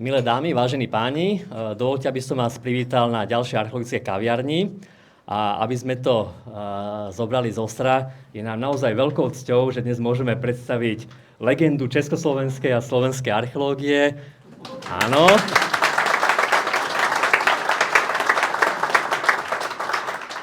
Milé dámy, vážení páni, dovoľte, aby som vás privítal na ďalšej archeologickej kaviarni. A aby sme to zobrali z ostra, je nám naozaj veľkou cťou, že dnes môžeme predstaviť legendu československej a slovenskej archeológie. Áno.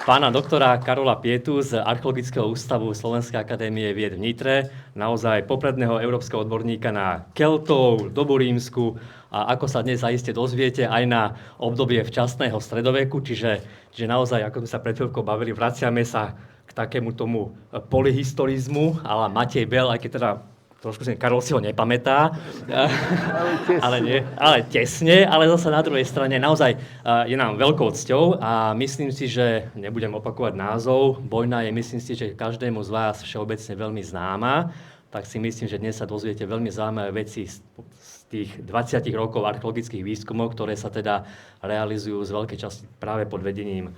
Pána doktora Karola Pietu z Archeologického ústavu Slovenskej akadémie vied v Nitre, naozaj popredného európskeho odborníka na Keltov, dobu rímsku a ako sa dnes zaiste dozviete, aj na obdobie včasného stredoveku, čiže naozaj, ako sme sa pred chvíľkou bavili, vraciame sa k takému tomu polyhistorizmu, ale Matej Bel, aj keď teda trošku Karol si ho nepamätá, ale tesne, ale zase na druhej strane naozaj je nám veľkou cťou a myslím si, že nebudem opakovať názov. Bojna je, myslím si, že každému z vás všeobecne veľmi známa, tak si myslím, že dnes sa dozviete veľmi zaujímavé veci z tých 20 rokov archeologických výskumov, ktoré sa teda realizujú z veľkej časti práve pod vedením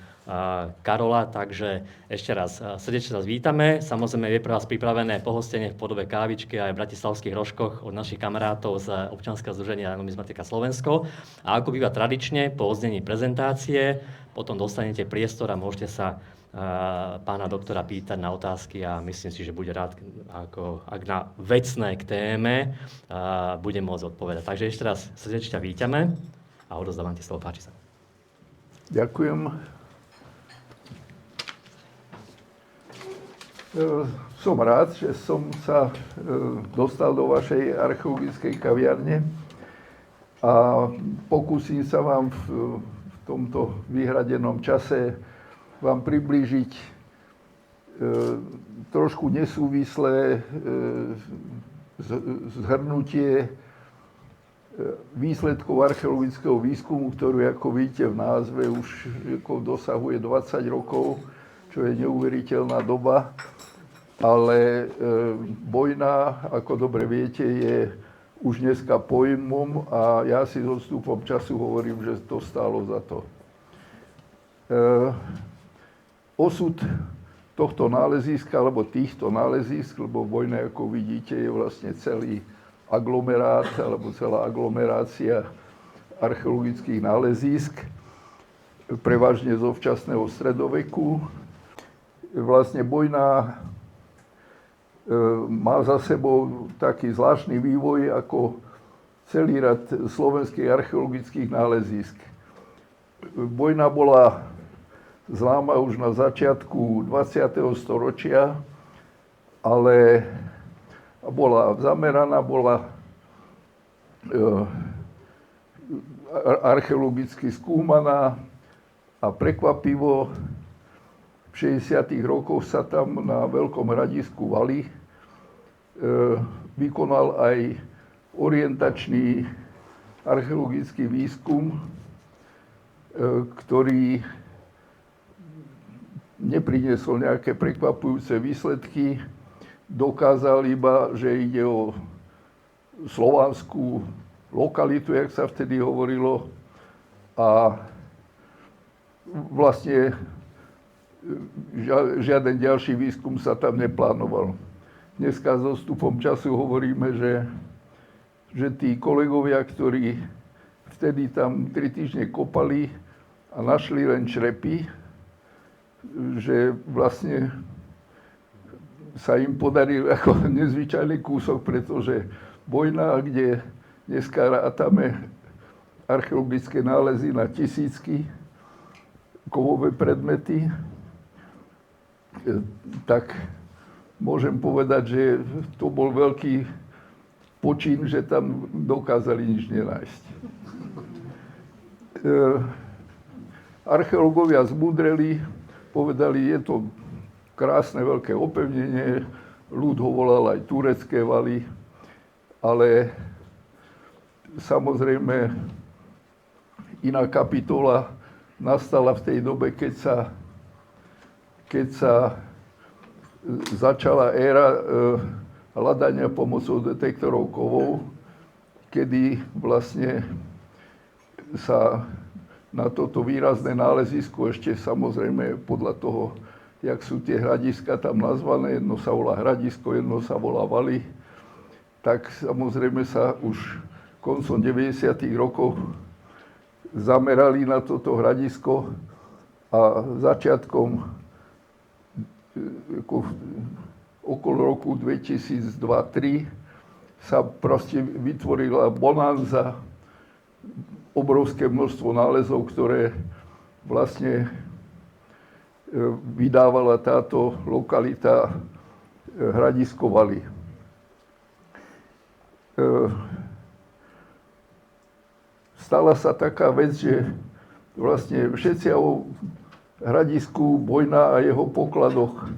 Karola, takže ešte raz srdečne vás vítame. Samozrejme je pre vás pripravené pohostenie v podobe kávičky aj v bratislavských rožkoch od našich kamarátov z občianskeho združenia Numizmatika Slovensko. A ako býva tradične, po odznení prezentácie, potom dostanete priestor a môžete sa pána doktora pýtať na otázky a myslím si, že bude rád, ak na vecné k téme bude môcť odpovedať. Takže ešte raz srdečne vítame a odozdávam ti slovo, páči sa. Ďakujem. Som rád, že som sa dostal do vašej archeologickej kaviarne a pokúsim sa vám v tomto vyhradenom čase vám priblížiť trošku nesúvislé zhrnutie výsledkov archeologického výskumu, ktorý, ako vidíte v názve, už dosahuje 20 rokov, čo je neuveriteľná doba. Ale Bojna, ako dobre viete, je už dneska pojmom a ja si s odstupom času hovorím, že to stálo za to. Osud tohto náleziska, alebo týchto nálezísk, lebo Bojna, ako vidíte, je vlastne celý aglomerát, alebo celá aglomerácia archeologických nálezísk, prevažne zo včasného stredoveku. Vlastne Bojna má za sebou taký zvláštny vývoj ako celý rad slovenských archeologických nálezísk. Bojna bola známa už na začiatku 20. storočia, ale bola zameraná, bola archeologicky skúmaná a prekvapivo v 60. rokoch sa tam na Veľkom hradisku Valy vykonal aj orientačný archeologický výskum, ktorý nepriniesol nejaké prekvapujúce výsledky, dokázal iba, že ide o slovanskú lokalitu, jak sa vtedy hovorilo, a vlastne žiaden ďalší výskum sa tam neplánoval. Dneska so vstupom času hovoríme, že tí kolegovia, ktorí vtedy tam 3 týždne kopali a našli len črepy, že vlastne sa im podaril ako nezvyčajný kúsok, pretože Bojna, kde dneska rátame archeologické nálezy na tisícky, kovové predmety, tak môžem povedať, že to bol veľký počin, že tam dokázali nič nenájsť. Archeológovia zmúdreli, povedali, je to krásne veľké opevnenie, ľud ho volal aj turecké valy, ale samozrejme iná kapitola nastala v tej dobe, keď sa začala éra hľadania pomocou detektorov kovov, kedy vlastne sa na toto výrazné nálezisko ešte samozrejme podľa toho, jak sú tie hradiska tam nazvané, jedno sa volá hradisko, jedno sa volá valy, tak samozrejme sa už koncom 90. rokov zamerali na toto hradisko a začiatkom okolo roku 2002-2003 sa proste vytvorila bonanza, obrovské množstvo nálezov, ktoré vlastne vydávala táto lokalita Hradisko Valy. Stala sa taká vec, že vlastne všetci o Hradisku Bojna a jeho pokladoch,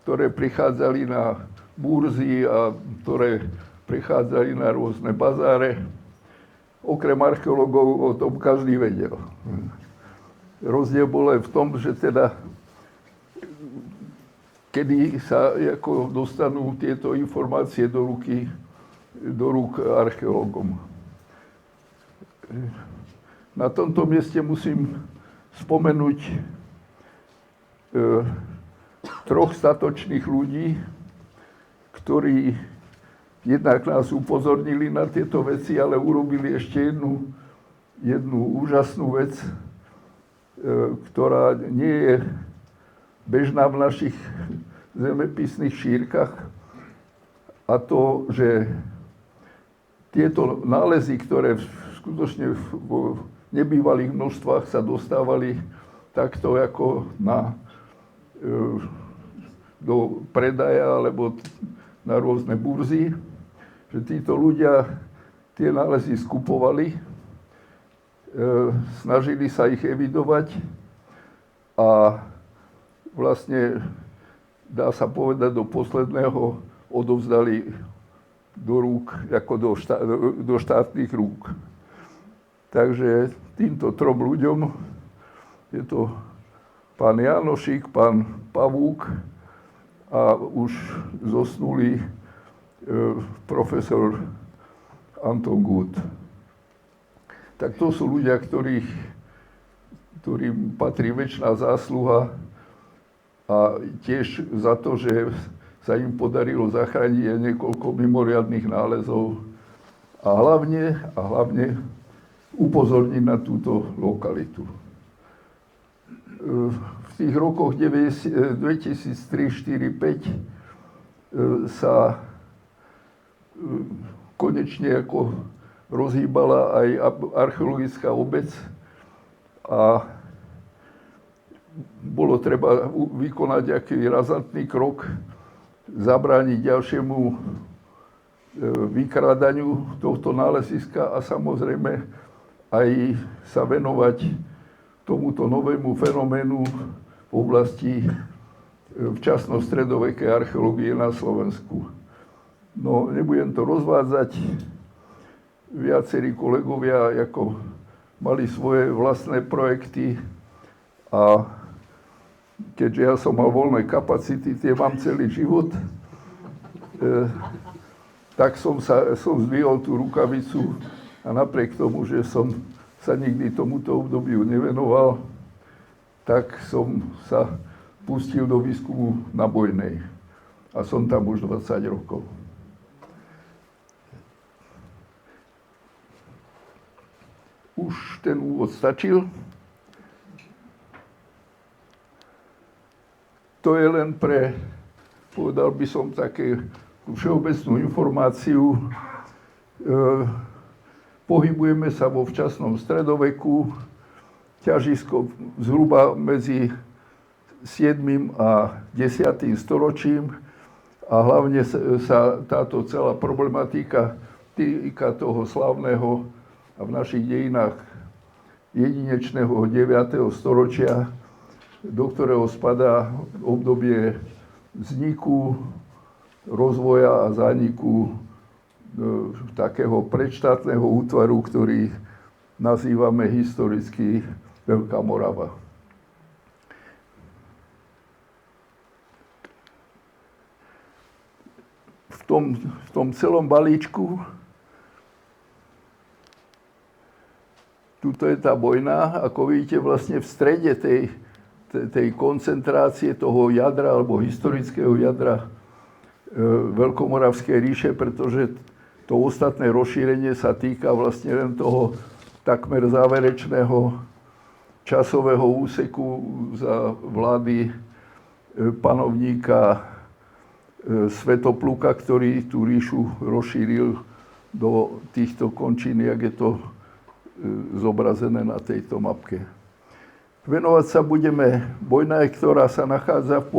ktoré prichádzali na burzy a ktoré prichádzali na rôzne bazáre, okrem archeológov o tom každý vedel. Rozdiel bol aj v tom, že teda kedy sa ako dostanú tieto informácie do rúk archeológom. Na tomto mieste musím spomenúť troch statočných ľudí, ktorí jednak nás upozornili na tieto veci, ale urobili ešte jednu úžasnú vec, ktorá nie je bežná v našich zemepisných šírkach, a to, že tieto nálezy, ktoré skutočne v nebývalých množstvách sa dostávali takto ako do predaja alebo na rôzne burzy, že títo ľudia tie nálezy skupovali, snažili sa ich evidovať a vlastne, dá sa povedať, do posledného odovzdali do rúk, ako do štátnych rúk. Takže týmto trom ľuďom, je to pán Janošik, pán Pavúk a už zosnulý profesor Anton Gut. Tak to sú ľudia, ktorým patrí večná zásluha a tiež za to, že sa im podarilo zachrániť aj niekoľko mimoriadnych nálezov a hlavne upozorniť na túto lokalitu. V tých rokoch 2003, 2004, 2005 sa konečne ako rozhýbala aj archeologická obec a bolo treba vykonať aký razantný krok, zabrániť ďalšiemu vykrádaniu tohto náleziska a samozrejme aj sa venovať tomuto novému fenoménu v oblasti včasno-stredovekej archeológie na Slovensku. No, nebudem to rozvádzať. Viacerí kolegovia ako mali svoje vlastné projekty a keďže ja som mal voľné kapacity, tie mám celý život, tak som zdvihol tú rukavicu a napriek tomu, že som sa nikdy tomuto obdobiu nevenoval, tak som sa pustil do výskumu na Bojnej. A som tam už 20 rokov. Už ten úvod stačil. To je len pre, povedal by som, také všeobecnú informáciu. Pohybujeme sa vo včasnom stredoveku, ťažisko zhruba medzi 7. a 10. storočím a hlavne sa táto celá problematika týka toho slávneho a v našich dejinách jedinečného 9. storočia, do ktorého spadá obdobie vzniku, rozvoja a zániku takého predštátneho útvaru, ktorý nazývame historicky Veľká Morava. V tom celom balíčku tuto je tá Bojna, ako vidíte, vlastne v strede tej koncentrácie toho jadra alebo historického jadra Veľkomoravskej ríše, pretože To ostatné rozšírenie sa týka vlastne len toho takmer záverečného časového úseku za vlády panovníka Svätopluka, ktorý tú ríšu rozšíril do týchto končín, jak je to zobrazené na tejto mapke. Venovať sa budeme Bojnaje, ktorá sa nachádza v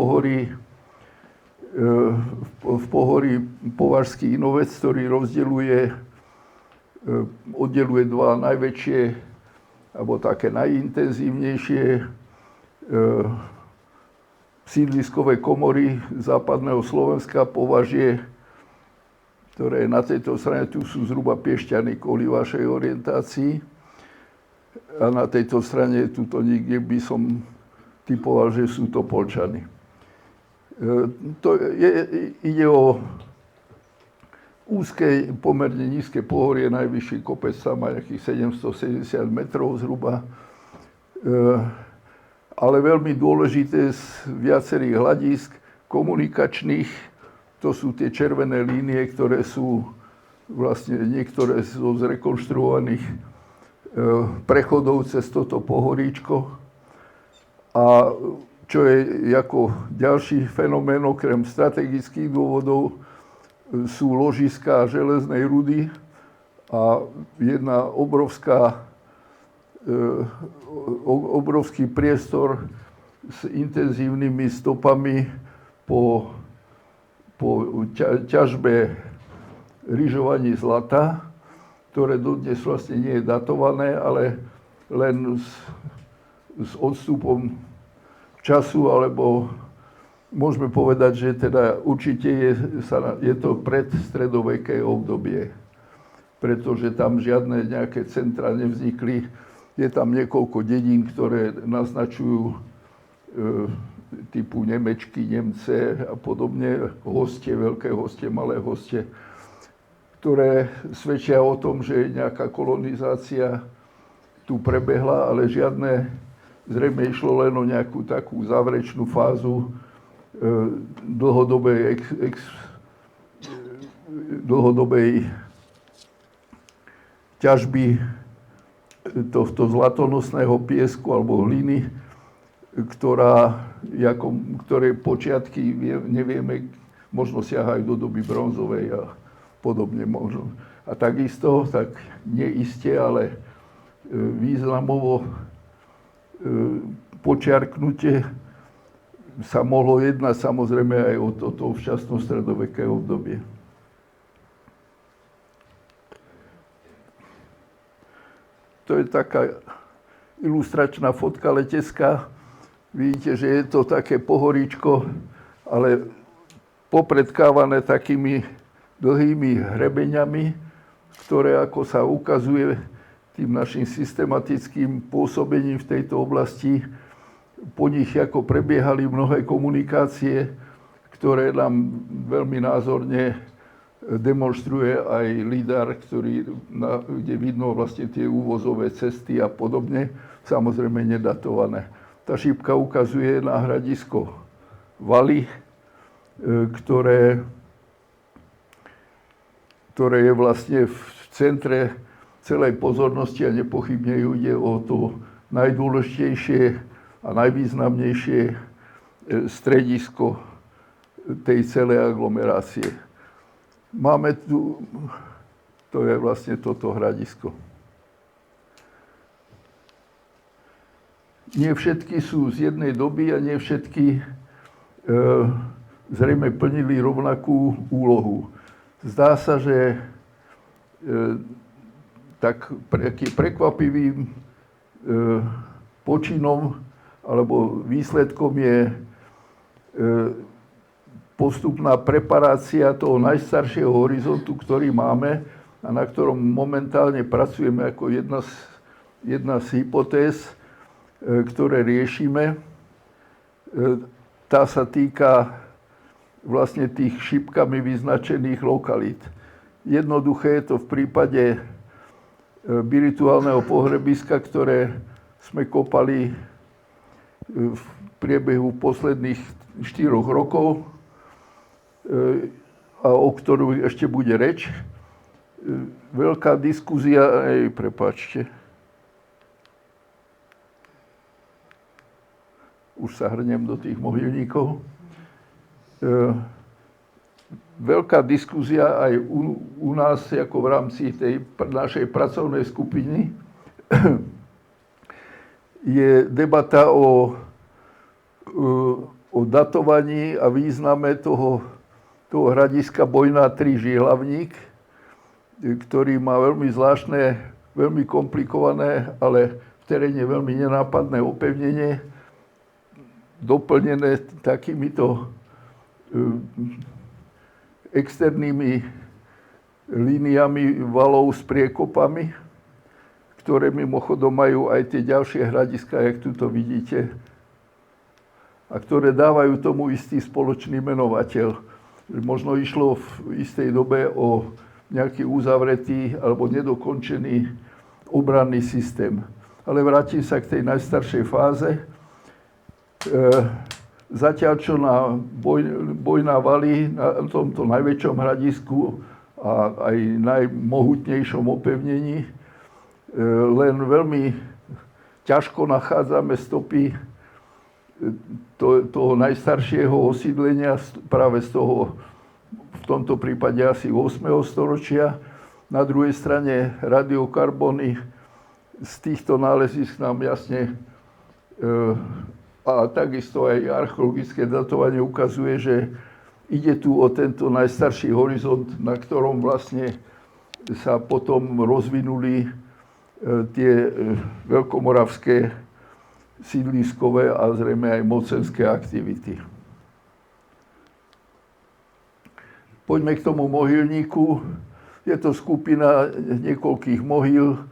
pohorí Považský Inovec, ktorý oddeluje dva najväčšie alebo také najintenzívnejšie sídliskové komory západného Slovenska, Považie, ktoré na tejto strane tu sú zhruba Piešťany kvôli vašej orientácii. A na tejto strane tuto niekde by som typoval, že sú to Poľčany. Ide o úzke, pomerne nízke pohorie, najvyšší kopec tam má nejakých 770 metrov zhruba. Ale veľmi dôležité z viacerých hľadisk komunikačných. To sú tie červené línie, ktoré sú vlastne niektoré zo zrekonštruovaných prechodov cez toto pohoríčko. A čo je ako ďalší fenomén, okrem strategických dôvodov, sú ložiská železnej rudy a jedna obrovský priestor s intenzívnymi stopami po ťažbe ryžovaní zlata, ktoré dodnes vlastne nie je datované, ale len s odstupom času, alebo môžeme povedať, že teda určite je to predstredoveké obdobie, pretože tam žiadne nejaké centra nevznikli. Je tam niekoľko dedín, ktoré naznačujú typu Nemečky, Nemce a podobne, hostie, veľké hostie, malé hostie, ktoré svedčia o tom, že nejaká kolonizácia tu prebehla, ale zrejme išlo len o nejakú takú záverečnú fázu dlhodobej ťažby tohto zlatonosného piesku alebo hliny, ktorej počiatky nevieme, možno siahajú do doby bronzovej a podobne možno. A takisto, tak neiste, ale významovo počiarknutie sa mohlo jednať samozrejme aj o toto včasno stredoveké obdobie. To je taká ilustračná fotka letecká. Vidíte, že je to také pohoríčko, ale popredkávané takými dlhými hrebeňami, ktoré, ako sa ukazuje tým našim systematickým pôsobením v tejto oblasti, po nich ako prebiehali mnohé komunikácie, ktoré nám veľmi názorne demonstruje aj LIDAR, kde vidno vlastne tie úvozové cesty a podobne, samozrejme nedatované. Tá šípka ukazuje na hradisko Valy, ktoré je vlastne v centre celej pozornosti a nepochybne ide o to najdôležitejšie a najvýznamnejšie stredisko tej celej aglomerácie. Máme tu, to je vlastne toto hradisko. Nie všetky sú z jednej doby a nie všetky zrejme plnili rovnakú úlohu. Zdá sa, že takým prekvapivým počinom alebo výsledkom je postupná preparácia toho najstaršieho horizontu, ktorý máme a na ktorom momentálne pracujeme ako jedna z hypotéz, ktoré riešime. Tá sa týka vlastne tých šípkami vyznačených lokalít. Jednoduché je to v prípade birituálneho pohrebiska, ktoré sme kopali v priebehu posledných 4 rokov a o ktorú ešte bude reč. veľká diskuzia, prepáčte, už sa hrnem do tých mohylníkov. Veľká diskuzia aj u nás, ako v rámci tej našej pracovnej skupiny, je debata o datovaní a význame toho hradiska Bojná 3 Žihlavník, ktorý má veľmi zvláštne, veľmi komplikované, ale v teréne veľmi nenápadné opevnenie, doplnené takýmito externými líniami valov s priekopami, ktoré mimochodom majú aj tie ďalšie hradiska, jak tuto vidíte, a ktoré dávajú tomu istý spoločný menovateľ. Možno išlo v istej dobe o nejaký uzavretý alebo nedokončený obranný systém. Ale vrátim sa k tej najstaršej fáze. Zatiaľ, čo na Bojná Vali, na tomto najväčšom hradisku a aj najmohutnejšom opevnení, len veľmi ťažko nachádzame stopy toho najstaršieho osídlenia, práve z toho, v tomto prípade asi 8. storočia. Na druhej strane radiokarbony z týchto nálezisk nám jasne a takisto aj archeologické datovanie ukazuje, že ide tu o tento najstarší horizont, na ktorom vlastne sa potom rozvinuli tie veľkomoravské sídliskové a zrejme aj mocenské aktivity. Poďme k tomu mohylníku. Je to skupina niekoľkých mohyl,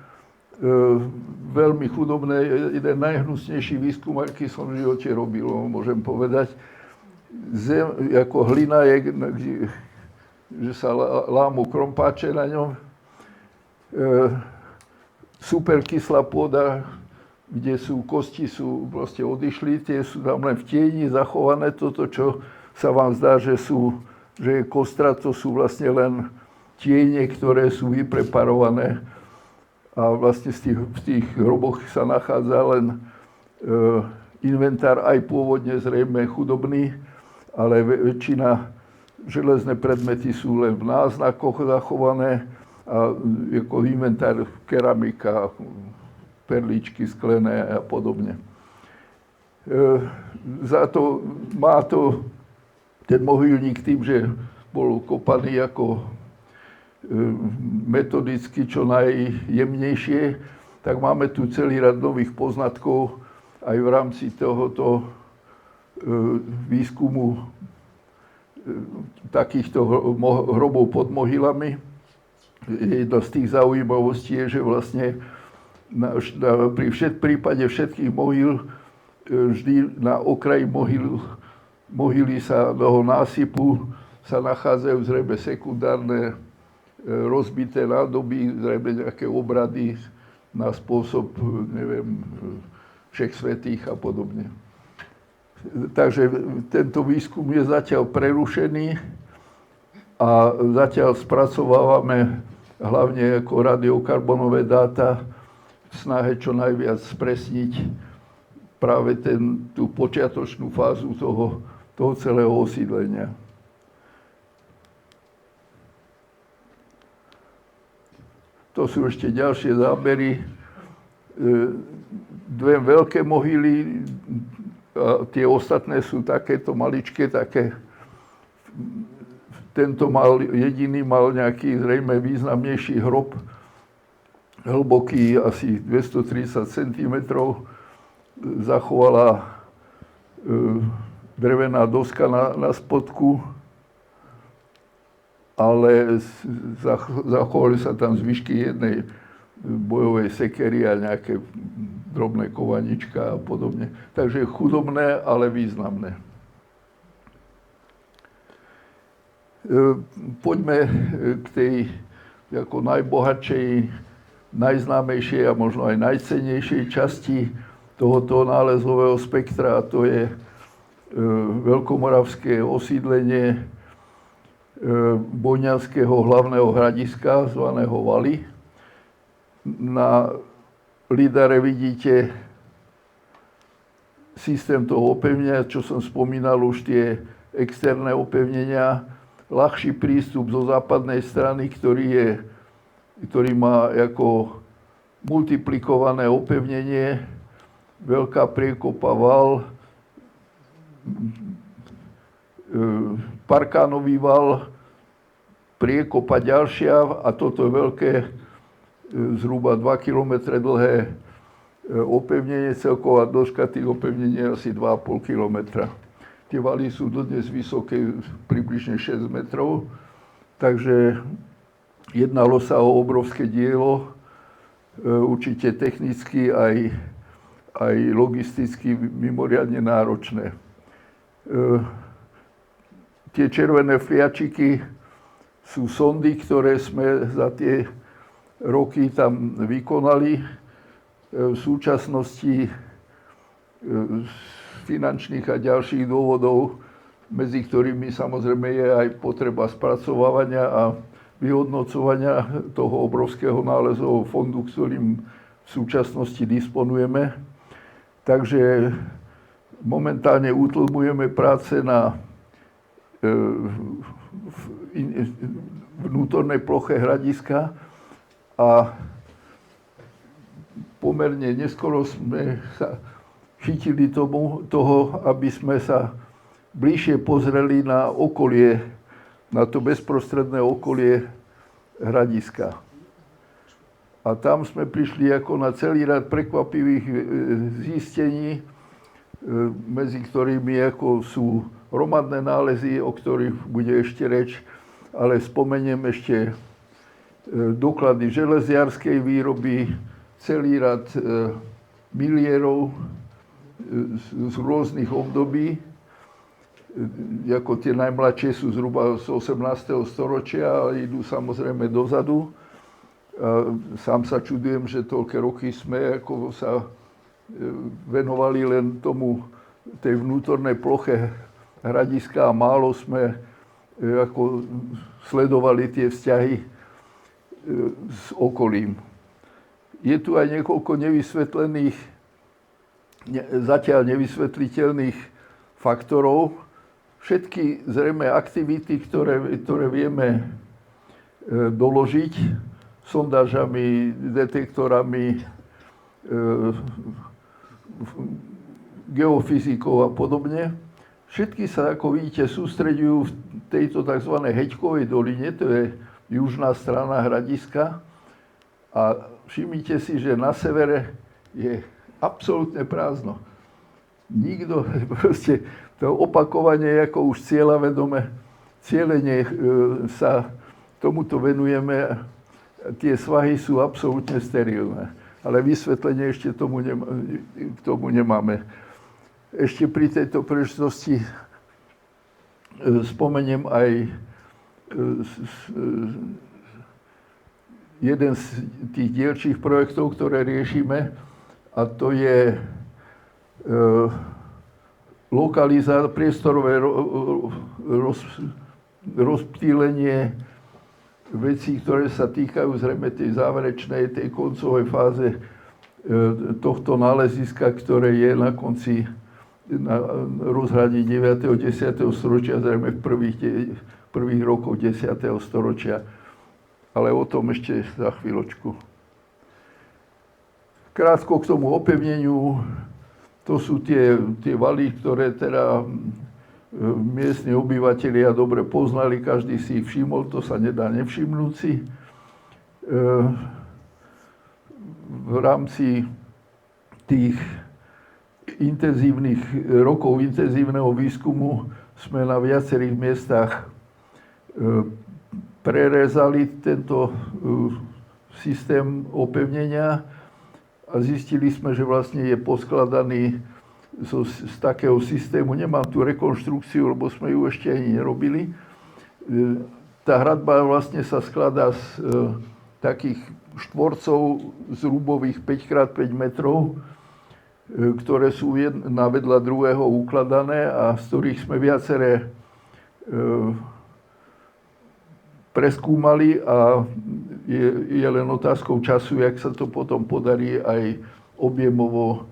veľmi chudobné, jeden najhnusnejší výskum, aký som v živote robil, môžem povedať. Zem, ako hlina je, že sa lámu krompáče na ňom. Super kyslá pôda, kde sú kosti, sú proste odišli, tie sú tam len v tieni zachované. Toto, čo sa vám zdá, že je kostra, to sú vlastne len tiene, ktoré sú vypreparované. A vlastne v tých hroboch sa nachádza len inventár, aj pôvodne zrejme chudobný, ale väčšina železné predmety sú len v náznakoch zachované a ako inventár keramika, perličky sklené a podobne. Za to má to ten mohylník tým, že bol kopaný ako metodicky čo najjemnejšie, tak máme tu celý rad nových poznatkov aj v rámci tohoto výskumu takýchto hrobov pod mohylami. Jedna z tých zaujímavostí je, že vlastne pri prípade všetkých mohyl vždy na okraji mohyly sa toho násypu sa nachádzajú zrejme sekundárne rozbité nádoby, zrejme nejaké obrady na spôsob, neviem, všech svätých a podobne. Takže tento výskum je zatiaľ prerušený a zatiaľ spracovávame hlavne ako radiokarbonové dáta v snahe čo najviac spresniť práve tú počiatočnú fázu toho celého osídlenia. To sú ešte ďalšie zábery. Dve veľké mohyly, a tie ostatné sú takéto maličké, také. Tento jediný mal nejaký zrejme významnejší hrob, hlboký asi 230 cm. Zachovala drevená doska na spodku, ale zachovali sa tam zvyšky jednej bojovej sekery a nejaké drobné kovanička a podobne. Takže chudobné, ale významné. Poďme k tej ako najbohatšej, najznámejšej a možno aj najcennejšej časti tohoto nálezového spektra, a to je veľkomoravské osídlenie bojňanského hlavného hradiska, zvaného Valy. Na lidare vidíte systém toho opevnenia, čo som spomínal, už tie externé opevnenia, ľahší prístup zo západnej strany, ktorý má ako multiplikované opevnenie, veľká priekopa val, parkánový val, priekopa ďalšia a toto je veľké, zhruba 2 km dlhé opevnenie, celková dĺžka tých opevnení je asi 2,5 km. Tie valy sú dodnes vysoké, približne 6 metrov, takže jednalo sa o obrovské dielo, určite technicky aj logisticky mimoriadne náročné. Tie červené fliačiky sú sondy, ktoré sme za tie roky tam vykonali. V súčasnosti z finančných a ďalších dôvodov, medzi ktorými samozrejme je aj potreba spracovávania a vyhodnocovania toho obrovského nálezového fondu, ktorým v súčasnosti disponujeme. Takže momentálne utlmujeme práce na vnútornej ploche hradiska a pomerne neskoro sme sa chytili toho, aby sme sa bližšie pozreli na okolie, na to bezprostredné okolie hradiska. A tam sme prišli ako na celý rad prekvapivých zistení, medzi ktorými ako sú hromadné nálezy, o ktorých bude ešte reč, ale spomeniem ešte doklady železiarskej výroby, celý rad milierov z rôznych období. Ako tie najmladšie sú zhruba z 18. storočia, ale idú samozrejme dozadu. Sám sa čudujem, že toľké roky sme ako sa venovali len tomu, tej vnútornej ploche hradiska a málo sme ako sledovali tie vzťahy s okolím. Je tu aj niekoľko nevysvetlených, zatiaľ nevysvetliteľných faktorov. Všetky zrejme aktivity, ktoré vieme doložiť sondážami, detektorami, geofyzikou a podobne, všetky sa, ako vidíte, sústreďujú v tejto tzv. Heďkovej doline, to je južná strana hradiska. A všimnite si, že na severe je absolútne prázdno. Nikto, proste to opakovanie, ako už cieľene sa tomuto venujeme, tie svahy sú absolútne sterilné. Ale vysvetlenie ešte k tomu nemáme. Ešte pri tejto príležitosti spomeniem aj jeden z tých dielčích projektov, ktoré riešime, a to je priestorové rozptýlenie vecí, ktoré sa týkajú zrejme tej záverečnej, tej koncovej fáze tohto náleziska, ktoré je na konci na rozhradí 9. 10. storočia, zrejme v prvých rokoch 10. storočia. Ale o tom ešte za chvíľočku. Krátko k tomu opevneniu. To sú tie valy, ktoré teda miestni obyvatelia dobre poznali, každý si ich všimol, to sa nedá nevšimnúť si. V rámci tých rokov intenzívneho výskumu sme na viacerých miestach prerezali tento systém opevnenia a zistili sme, že vlastne je poskladaný z takého systému. Nemám tu rekonštrukciu, lebo sme ju ešte ani nerobili. Tá hradba vlastne sa skladá z takých štvorcov zrubových 5x5 metrov, ktoré sú jedna vedľa druhého ukladané a z ktorých sme viaceré preskúmali a je len otázkou času, jak sa to potom podarí aj objemovo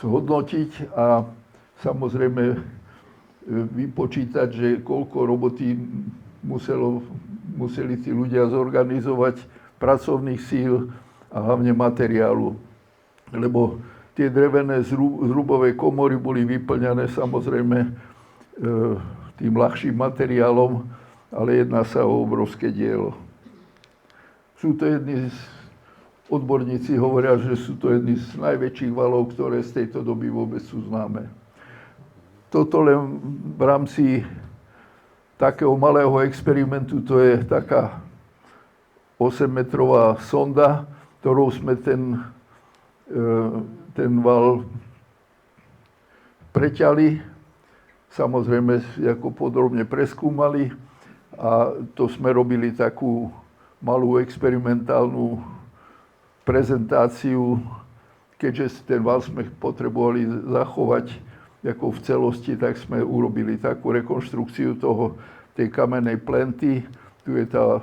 zhodnotiť a samozrejme vypočítať, že koľko roboty museli tí ľudia zorganizovať, pracovných síl a hlavne materiálu. Lebo tie drevené zrubové komory boli vyplňané samozrejme tým ľahším materiálom, ale jedná sa o obrovské dielo. Sú to odborníci hovoria, že sú to jedny z najväčších valov, ktoré z tejto doby vôbec sú známe. Toto len v rámci takého malého experimentu, to je taká 8-metrová sonda, ktorou sme ten val preťali, samozrejme ako podrobne preskúmali a to sme robili takú malú experimentálnu prezentáciu, keďže ten val sme potrebovali zachovať ako v celosti, tak sme urobili takú rekonštrukciu tej kamennej plenty. Tu je tá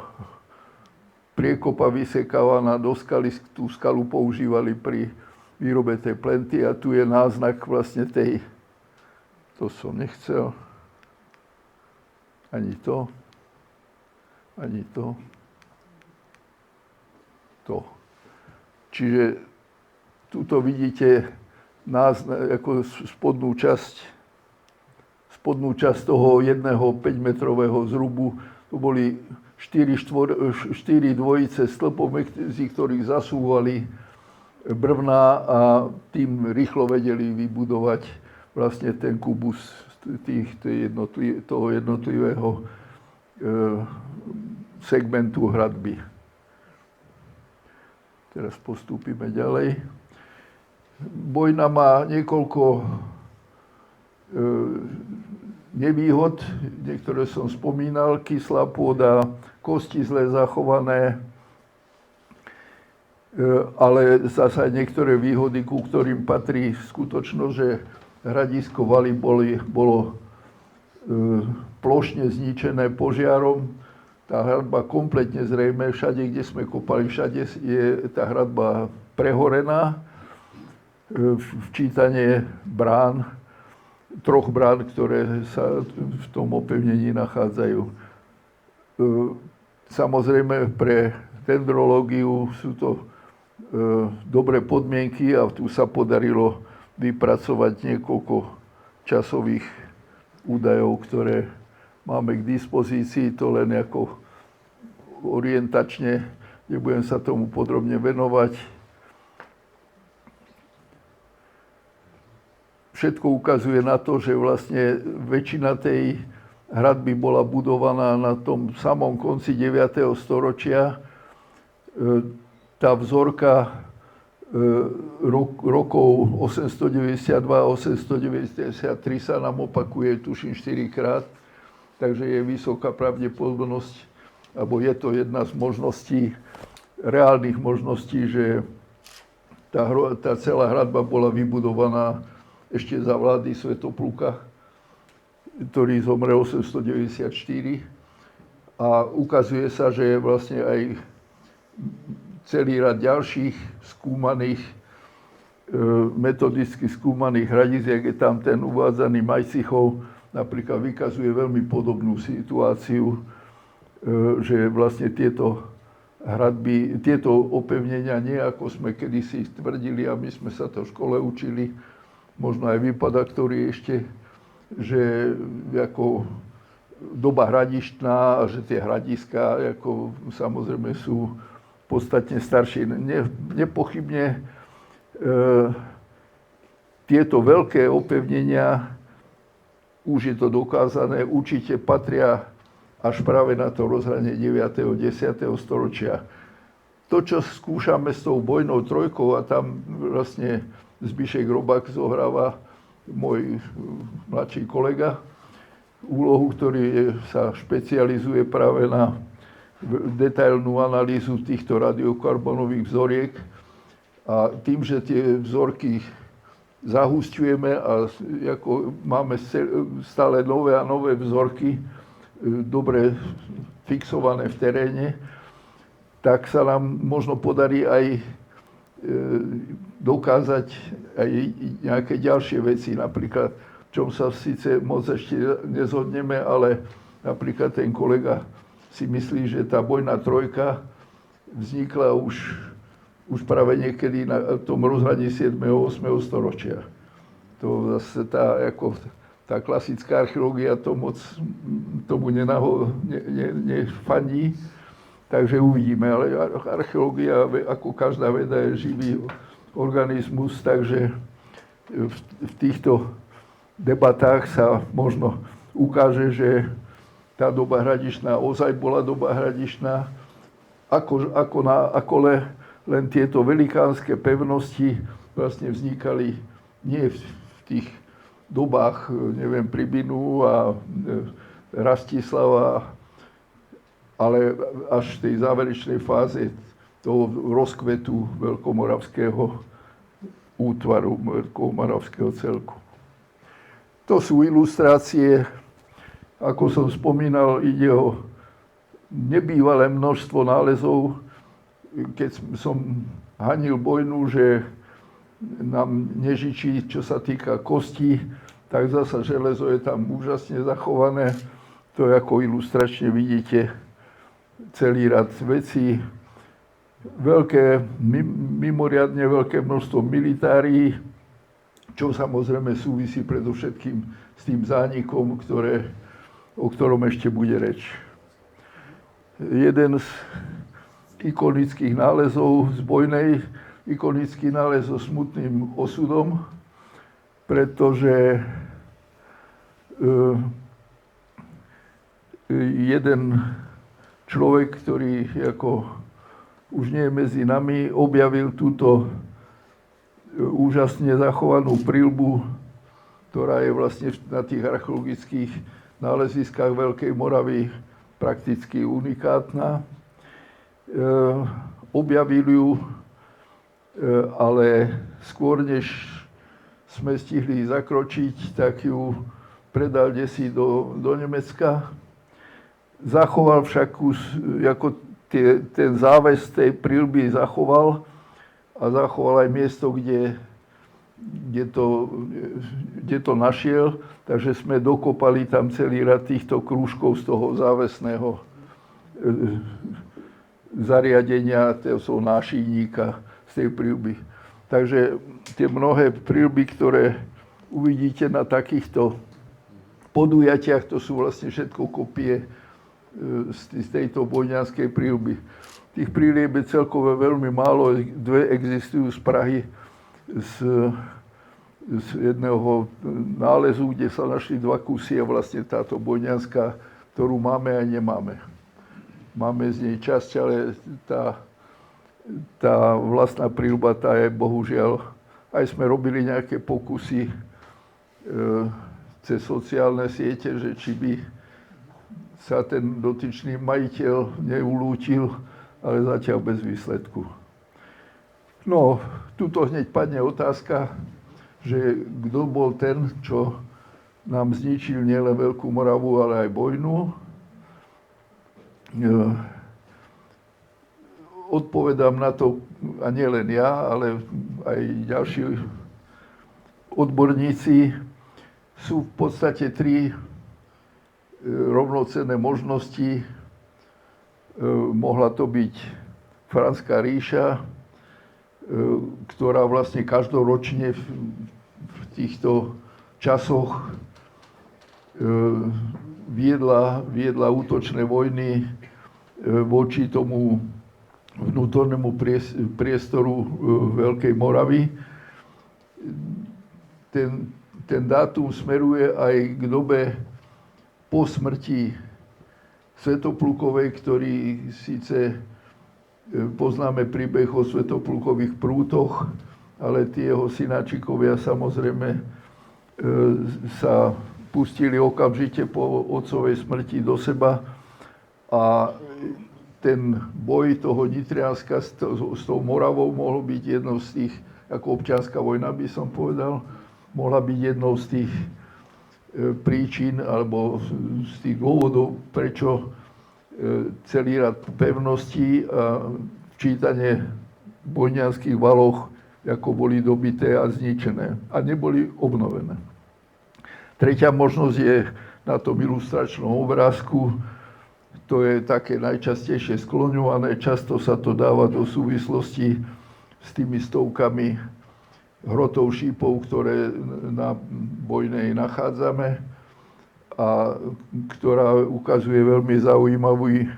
priekopa vysekávaná do skaly, tú skalu používali pri výrobe tej plenty a tu je náznak vlastne to som nechcel, ani to, Čiže tuto vidíte ako spodnú časť toho jedného 5-metrového zrubu. To boli 4 dvojice stĺpov, medzi ktorých zasúvali brvná a tým rýchlo vedeli vybudovať vlastne ten kubus toho jednotlivého segmentu hradby. Teraz postúpime ďalej. Bojna má niekoľko nevýhod, niektoré som spomínal, kyslá pôda, kosti zle zachované, ale zase aj niektoré výhody, ku ktorým patrí skutočnosť, že hradisko Valy bolo plošne zničené požiarom. Tá hradba kompletne zrejme, všade, kde sme kopali, všade je tá hradba prehorená. Včítanie brán, 3 brán, ktoré sa v tom opevnení nachádzajú. Samozrejme pre dendrológiu sú to dobré podmienky a tu sa podarilo vypracovať niekoľko časových údajov, ktoré máme k dispozícii, to len ako orientačne, nebudem sa tomu podrobne venovať. Všetko ukazuje na to, že vlastne väčšina tej hradby bola budovaná na tom samom konci 9. storočia. Tá vzorka rokov 892 a 893 sa nám opakuje, tuším, 4-krát, takže je vysoká pravdepodobnosť, alebo je to jedna z možností, reálnych možností, že tá celá hradba bola vybudovaná ešte za vlády Svätopluka, ktorý zomrel 894. A ukazuje sa, že vlastne aj celý rad ďalších skúmaných, metodicky skúmaných hradíc, jak je tam ten uvádzaný Majcichov, napríklad vykazuje veľmi podobnú situáciu, že vlastne tieto hradby, tieto opevnenia, nie ako sme kedysi tvrdili, a my sme sa to v škole učili, možno aj vypada, ktorý ešte, že ako doba hradištná, že tie hradiská ako samozrejme sú podstatne staršie. Nepochybne tieto veľké opevnenia, už je to dokázané, určite patria až práve na to rozhranie 9. a 10. storočia. To, čo skúšame s tou bojnou trojkou, a tam vlastne Zbišek Robák zohráva, môj mladší kolega, úlohu, ktorý sa špecializuje práve na detailnú analýzu týchto radiokarbonových vzoriek. A tým, že tie vzorky zahusťujeme a ako máme stále nové a nové vzorky, dobre fixované v teréne, tak sa nám možno podarí aj dokázať aj nejaké ďalšie veci. Napríklad, v čom sa síce moc ešte nezhodneme, ale napríklad ten kolega si myslí, že tá bojná trojka vznikla už práve niekedy na tom rozhraní 7. a 8. storočia. To zase tá klasická archeológia to moc tomu nefandí, takže uvidíme. Ale archeológia, ako každá veda, je živý organizmus, takže v týchto debatách sa možno ukáže, že tá doba hradišná ozaj bola doba hradišná, ako len tieto velikánske pevnosti vlastne vznikali nie v tých dobách, neviem, Pribinu a Rastislava, ale až v tej záverečnej fáze toho rozkvetu veľkomoravského útvaru, veľkomoravského celku. To sú ilustrácie, ako som spomínal, ide o nebývalé množstvo nálezov. Keď som hanil Bojnu, že nám nežičí, čo sa týka kostí, tak zasa železo je tam úžasne zachované. To je ako ilustračne vidíte celý rad vecí. Mimoriadne veľké množstvo militárií, čo samozrejme súvisí predovšetkým s tým zánikom, o ktorom ešte bude reč. Jeden z ikonických nálezov z Bojnej, ikonický nález so smutným osudom, pretože jeden človek, ktorý ako už nie je medzi nami, objavil túto úžasne zachovanú príľbu, ktorá je vlastne na tých archeologických náleziskách Veľkej Moravy prakticky unikátna. Objavil ju, ale skôr než sme stihli zakročiť, tak ju predal desi do Nemecka. Zachoval však ako ten záves tej príľby zachoval a zachoval aj miesto, kde to našiel, takže sme dokopali tam celý rad týchto krúžkov z toho závesného zariadenia, toho nášijníka z tej príľby. Takže tie mnohé príľby, ktoré uvidíte na takýchto podujatiach, to sú vlastne všetko kopie z tejto bojňanskej príľby. Tých prílieb je celkové veľmi málo, dve existujú z Prahy, z jedného nálezu, kde sa našli dva kusy a vlastne táto bojňanská, ktorú máme a nemáme. Máme z nej časť, ale tá vlastná príľba, tá je bohužiaľ, aj sme robili nejaké pokusy cez sociálne siete, že či by sa ten dotyčný majiteľ neulútil, ale zatiaľ bez výsledku. No, tuto hneď padne otázka, že kto bol ten, čo nám zničil nielen Veľkú Moravu, ale aj Bojnu. Odpovedám na to, a nie len ja, ale aj ďalší odborníci. Sú v podstate tri rovnocenné možnosti. Mohla to byť Franská ríša, ktorá vlastne každoročne v týchto časoch viedla útočné vojny voči tomu vnútornému priestoru Veľkej Moravy. Ten dátum smeruje aj k dobe po smrti Svätoplukovej, ktorý síce poznáme príbeh o Svätoplukových prútoch, ale tie jeho synáčikovia samozrejme sa pustili okamžite po otcovej smrti do seba a ten boj toho Nitrianska s tou Moravou mohol byť jednou z tých ako občianska vojna by som povedal, mohla byť jednou z tých príčin alebo z tých dôvodov, prečo celý rad pevností a včítanie v Bojnianských valoch ako boli dobité a zničené a neboli obnovené. Tretia možnosť je na tom ilustračnom obrázku, to je také najčastejšie skloňované, často sa to dáva do súvislosti s tými stovkami hrotov šípov, ktoré na Bojnej nachádzame a ktorá ukazuje veľmi zaujímavý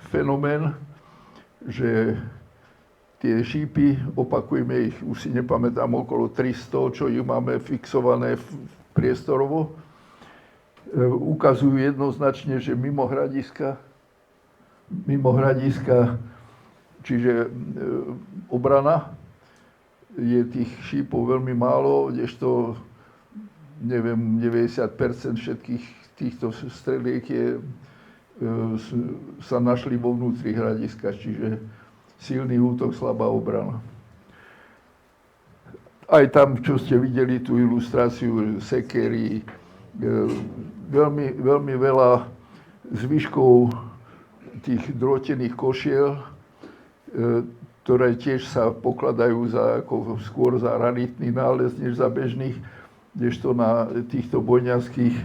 fenomén, že tie šípy, opakujeme ich, už si nepamätám, okolo 300, čo ich máme fixované priestorovo, ukazujú jednoznačne, že mimo hradiska, čiže obrana, je tých šípov veľmi málo, kdežto neviem, 90% všetkých týchto streliek sa našli vo vnútri hradiska, čiže silný útok, slabá obrana. Aj tam, čo ste videli, tú ilustráciu sekery, veľmi, veľmi veľa zvyškov tých drôtených košiel, ktoré tiež sa pokladajú skôr za raritný nález, než za bežných, kdežto na týchto bojňanských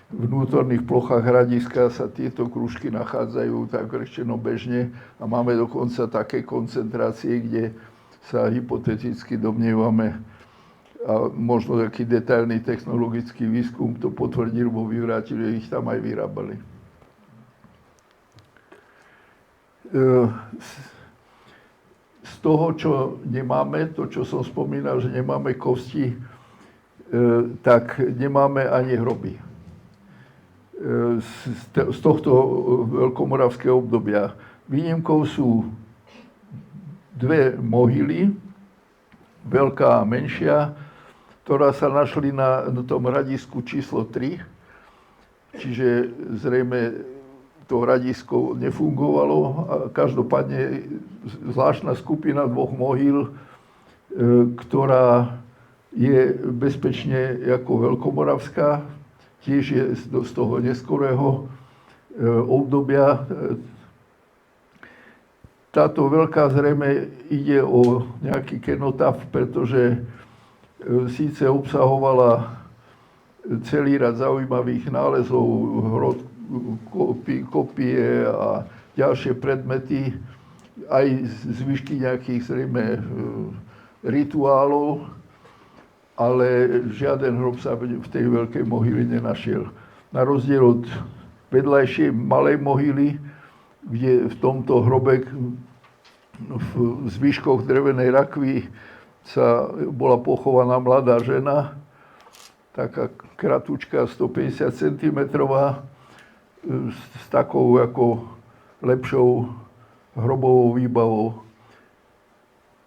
vnútorných plochách hradiska sa tieto krúžky nachádzajú tak rečeno bežne a máme dokonca také koncentrácie, kde sa hypoteticky domnievame a možno taký detailný technologický výskum to potvrdil, bo vyvrátil, že ich tam aj vyrábali. Z toho, čo nemáme, to, čo som spomínal, že nemáme kosti, tak nemáme ani hroby. Z tohto veľkomoravského obdobia výnimkou sú dve mohyly, veľká a menšia, ktorá sa našli na tom hradisku číslo 3, čiže zrejme to hradisko nefungovalo a každopádne zvláštna skupina dvoch mohyl, ktorá je bezpečne ako veľkomoravská, tiež je z toho neskorého obdobia. Táto veľká zrejme ide o nejaký kenotaf, pretože síce obsahovala celý rad zaujímavých nálezov, kopie a ďalšie predmety, aj zvyšky nejakých zrejme rituálov, ale žiaden hrob sa v tej veľkej mohyli nenašiel. Na rozdiel od vedľajšej malej mohyly, kde v tomto hrobe v zvyškoch drevenej rakvy bola pochovaná mladá žena, taká kratučka, 150 cm, s takou ako lepšou hrobovou výbavou.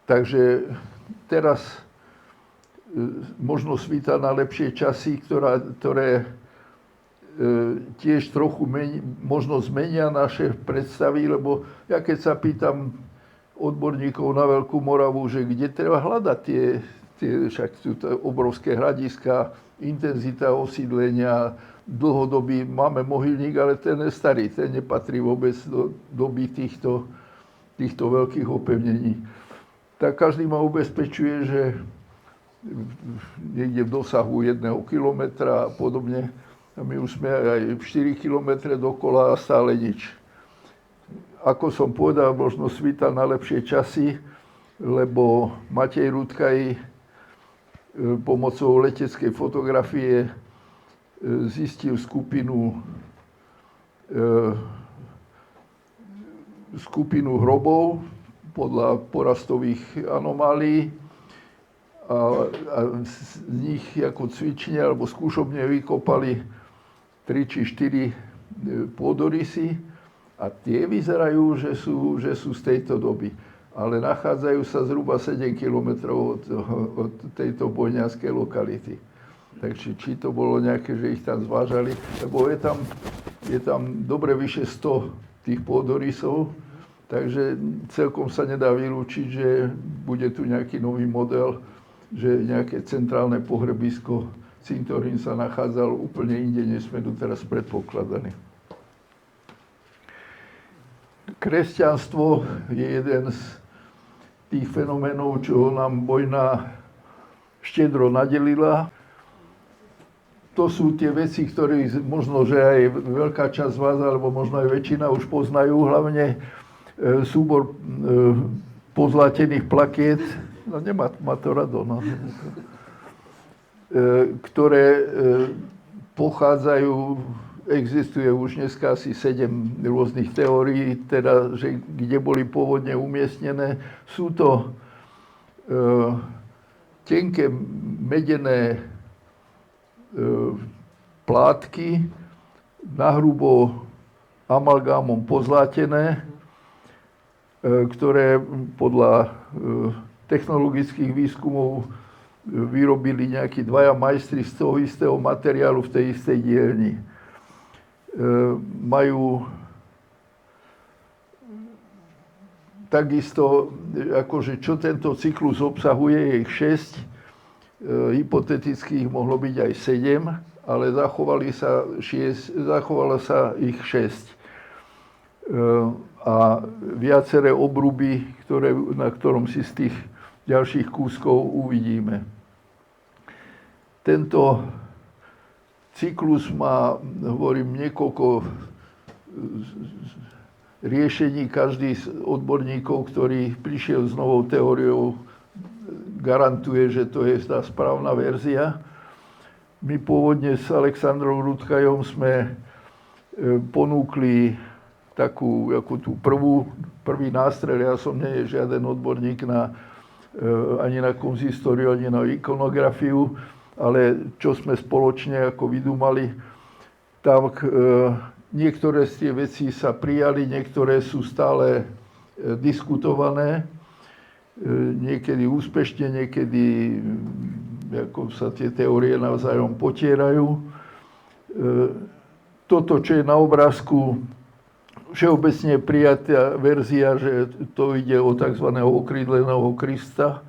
Takže teraz možno svíta na lepšie časy, ktoré tiež trochu možno zmenia naše predstavy, lebo ja keď sa pýtam odborníkov na Veľkú Moravu, že kde treba hľadať však sú to obrovské hradiská, intenzita osídlenia, dlhodobý, máme mohylník, ale ten je starý, ten nepatrí vôbec do doby týchto veľkých opevnení. Tak každý ma ubezpečuje, že niekde v dosahu 1 kilometra a podobne, a my už sme aj 4 kilometre dokola a stále nič. Ako som povedal, možno svíta na lepšie časy, lebo Matej Rudkaj pomocou leteckej fotografie zistil skupinu hrobov podľa porastových anomálií a z nich ako cvične alebo skúšobne vykopali 3 či 4 pôdorysy a tie vyzerajú, že sú z tejto doby. Ale nachádzajú sa zhruba 7 kilometrov od tejto bojňanskej lokality. Takže či to bolo nejaké, že ich tam zvážali, lebo je tam dobre vyše 100 tých pôdorysov, Takže celkom sa nedá vylúčiť, že bude tu nejaký nový model, že nejaké centrálne pohrebisko, cintorín sa nachádzal úplne inde, než sme tu teraz predpokladali. Kresťanstvo je jeden z tých fenoménov, čo nám vojna štedro nadelila. To sú tie veci, ktoré možno, že aj veľká časť z vás, alebo možno aj väčšina už poznajú, hlavne súbor pozlatených plakiet, no nemá to rado, no, ktoré pochádzajú, existuje už dneska asi 7 rôznych teórií, teda, že kde boli pôvodne umiestnené. Sú to tenké medené plátky, nahrubo amalgámom pozlátené, ktoré podľa technologických výskumov vyrobili nejakí dvaja majstri z toho istého materiálu v tej istej dielni. Majú takisto, akože čo tento cyklus obsahuje, je ich 6, hypoteticky ich mohlo byť aj 7, ale zachovala sa ich 6. A viaceré obruby, na ktorom si z tých ďalších kúskov uvidíme. Tento cyklus má, hovorím, niekoľko riešení. Každý z odborníkov, ktorý prišiel s novou teóriou, garantuje, že to je tá správna verzia. My pôvodne s Alexandrom Rudkajom sme ponúkli takú, ako tú prvý nástrel. Ja som nie je žiaden odborník ani na konzistóriu, ani na ikonografiu, ale čo sme spoločne ako vydumali, tak niektoré z tie veci sa prijali, niektoré sú stále diskutované, niekedy úspešne, niekedy ako sa tie teórie navzájom potierajú. Toto, čo je na obrázku, všeobecne prijatá verzia, že to ide o tzv. Okrídleného Krista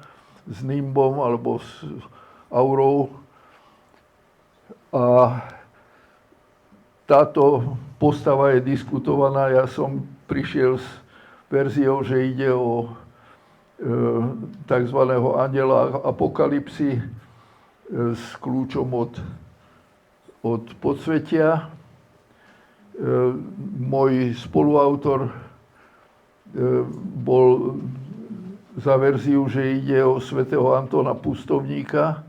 s nimbom alebo s aurou. A táto postava je diskutovaná. Ja som prišiel s verziou, že ide o tzv. Anjela apokalypsy s kľúčom od podsvetia. Môj spoluautor bol za verziu, že ide o svätého Antona Pustovníka.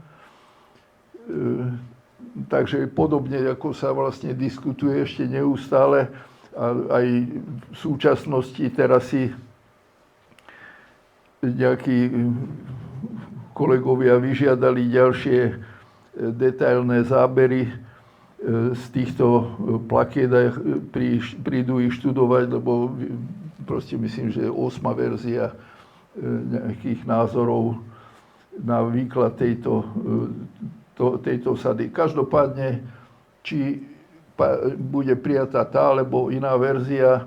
Takže podobne, ako sa vlastne diskutuje ešte neustále, a aj v súčasnosti teraz si nejakí kolegovia vyžiadali ďalšie detailné zábery z týchto plakiet a prídu ich študovať, lebo proste myslím, že 8. verzia nejakých názorov na výklad tejto sady. Každopádne, či bude prijatá tá alebo iná verzia,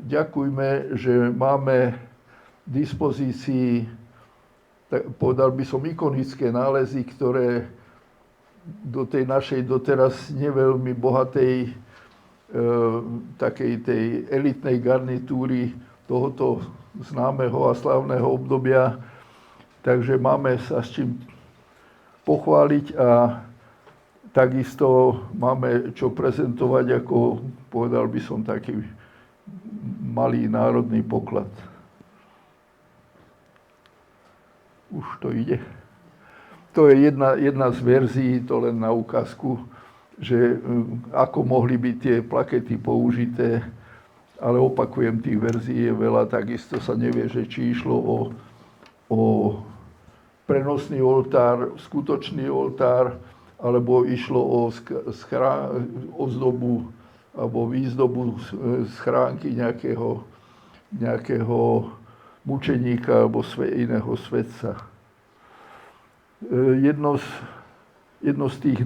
ďakujme, že máme v dispozícii, povedal by som, ikonické nálezy, ktoré do tej našej doteraz neveľmi bohatej takej tej elitnej garnitúry tohoto známeho a slávneho obdobia. Takže máme sa s čím pochváliť a takisto máme čo prezentovať ako, povedal by som, taký malý národný poklad. Už to ide. To je jedna z verzií, to len na ukázku, že ako mohli byť tie plakety použité, ale opakujem, tých verzií je veľa, takisto sa nevie, že či išlo o prenosný oltár, skutočný oltár, alebo išlo o ozdobu alebo výzdobu schránky nejakého mučeníka alebo iného svetca. Jedno z tých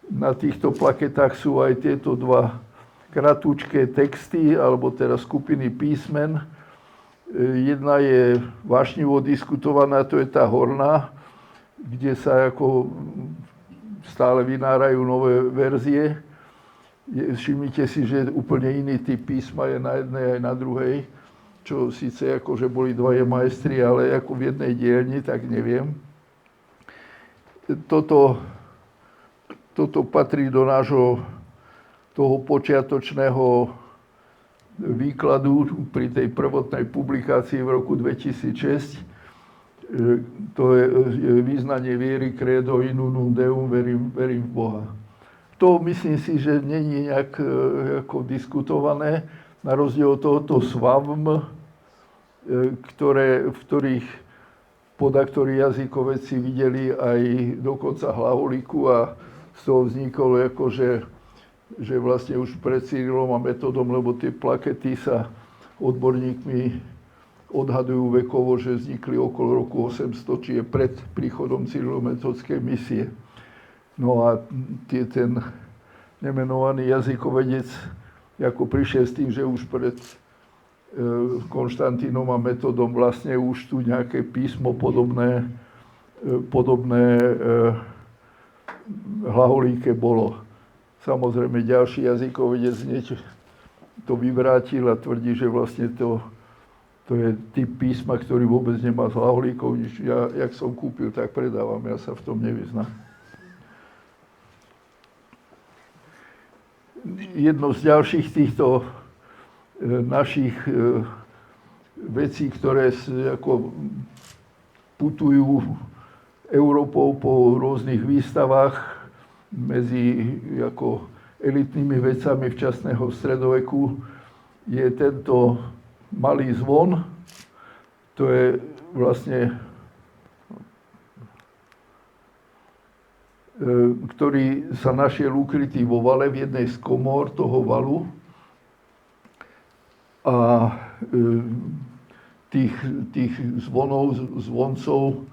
na týchto plaketách sú aj tieto dva kratučké texty, alebo teda skupiny písmen. Jedna je vášnivo diskutovaná, to je tá horná, kde sa ako stále vynárajú nové verzie. Všimnite si, že úplne iný typ písma je na jednej aj na druhej, čo síce ako, že boli dvaje majstri, ale ako v jednej dielni, tak neviem. Toto patrí do nášho toho počiatočného výkladu pri tej prvotnej publikácii v roku 2006. To je význanie viery, credo in unum deum, verím v Boha. To myslím si, že není nejak ako diskutované, na rozdiel od tohoto svavm, v ktorých podaktori jazykovedci videli aj dokonca hlaholíku a z toho vzniklo akože, že vlastne už pred Cyrilom a Metodom, lebo tie plakety sa odborníkmi odhadujú vekovo, že vznikli okolo roku 800, čiže pred príchodom cyrilometodskej misie. No a ten nemenovaný jazykovedec ako prišiel s tým, že už pred Konštantínom a Metodom vlastne už tu nejaké písmo podobné hlaholíke bolo. Samozrejme ďalší jazykovedec hneď to vyvrátil a tvrdí, že vlastne to je typ písma, ktorý vôbec nemá s hlaholíkou. Ja, jak som kúpil, tak predávam, ja sa v tom nevyznám. Jedno z ďalších týchto našich vecí, ktoré ako putujú Európou po rôznych výstavách medzi ako elitnými vecami včasného stredoveku, je tento malý zvon. To je vlastne ktorý sa našiel ukrytý vo vale v jednej z komôr toho valu. A tých zvoncov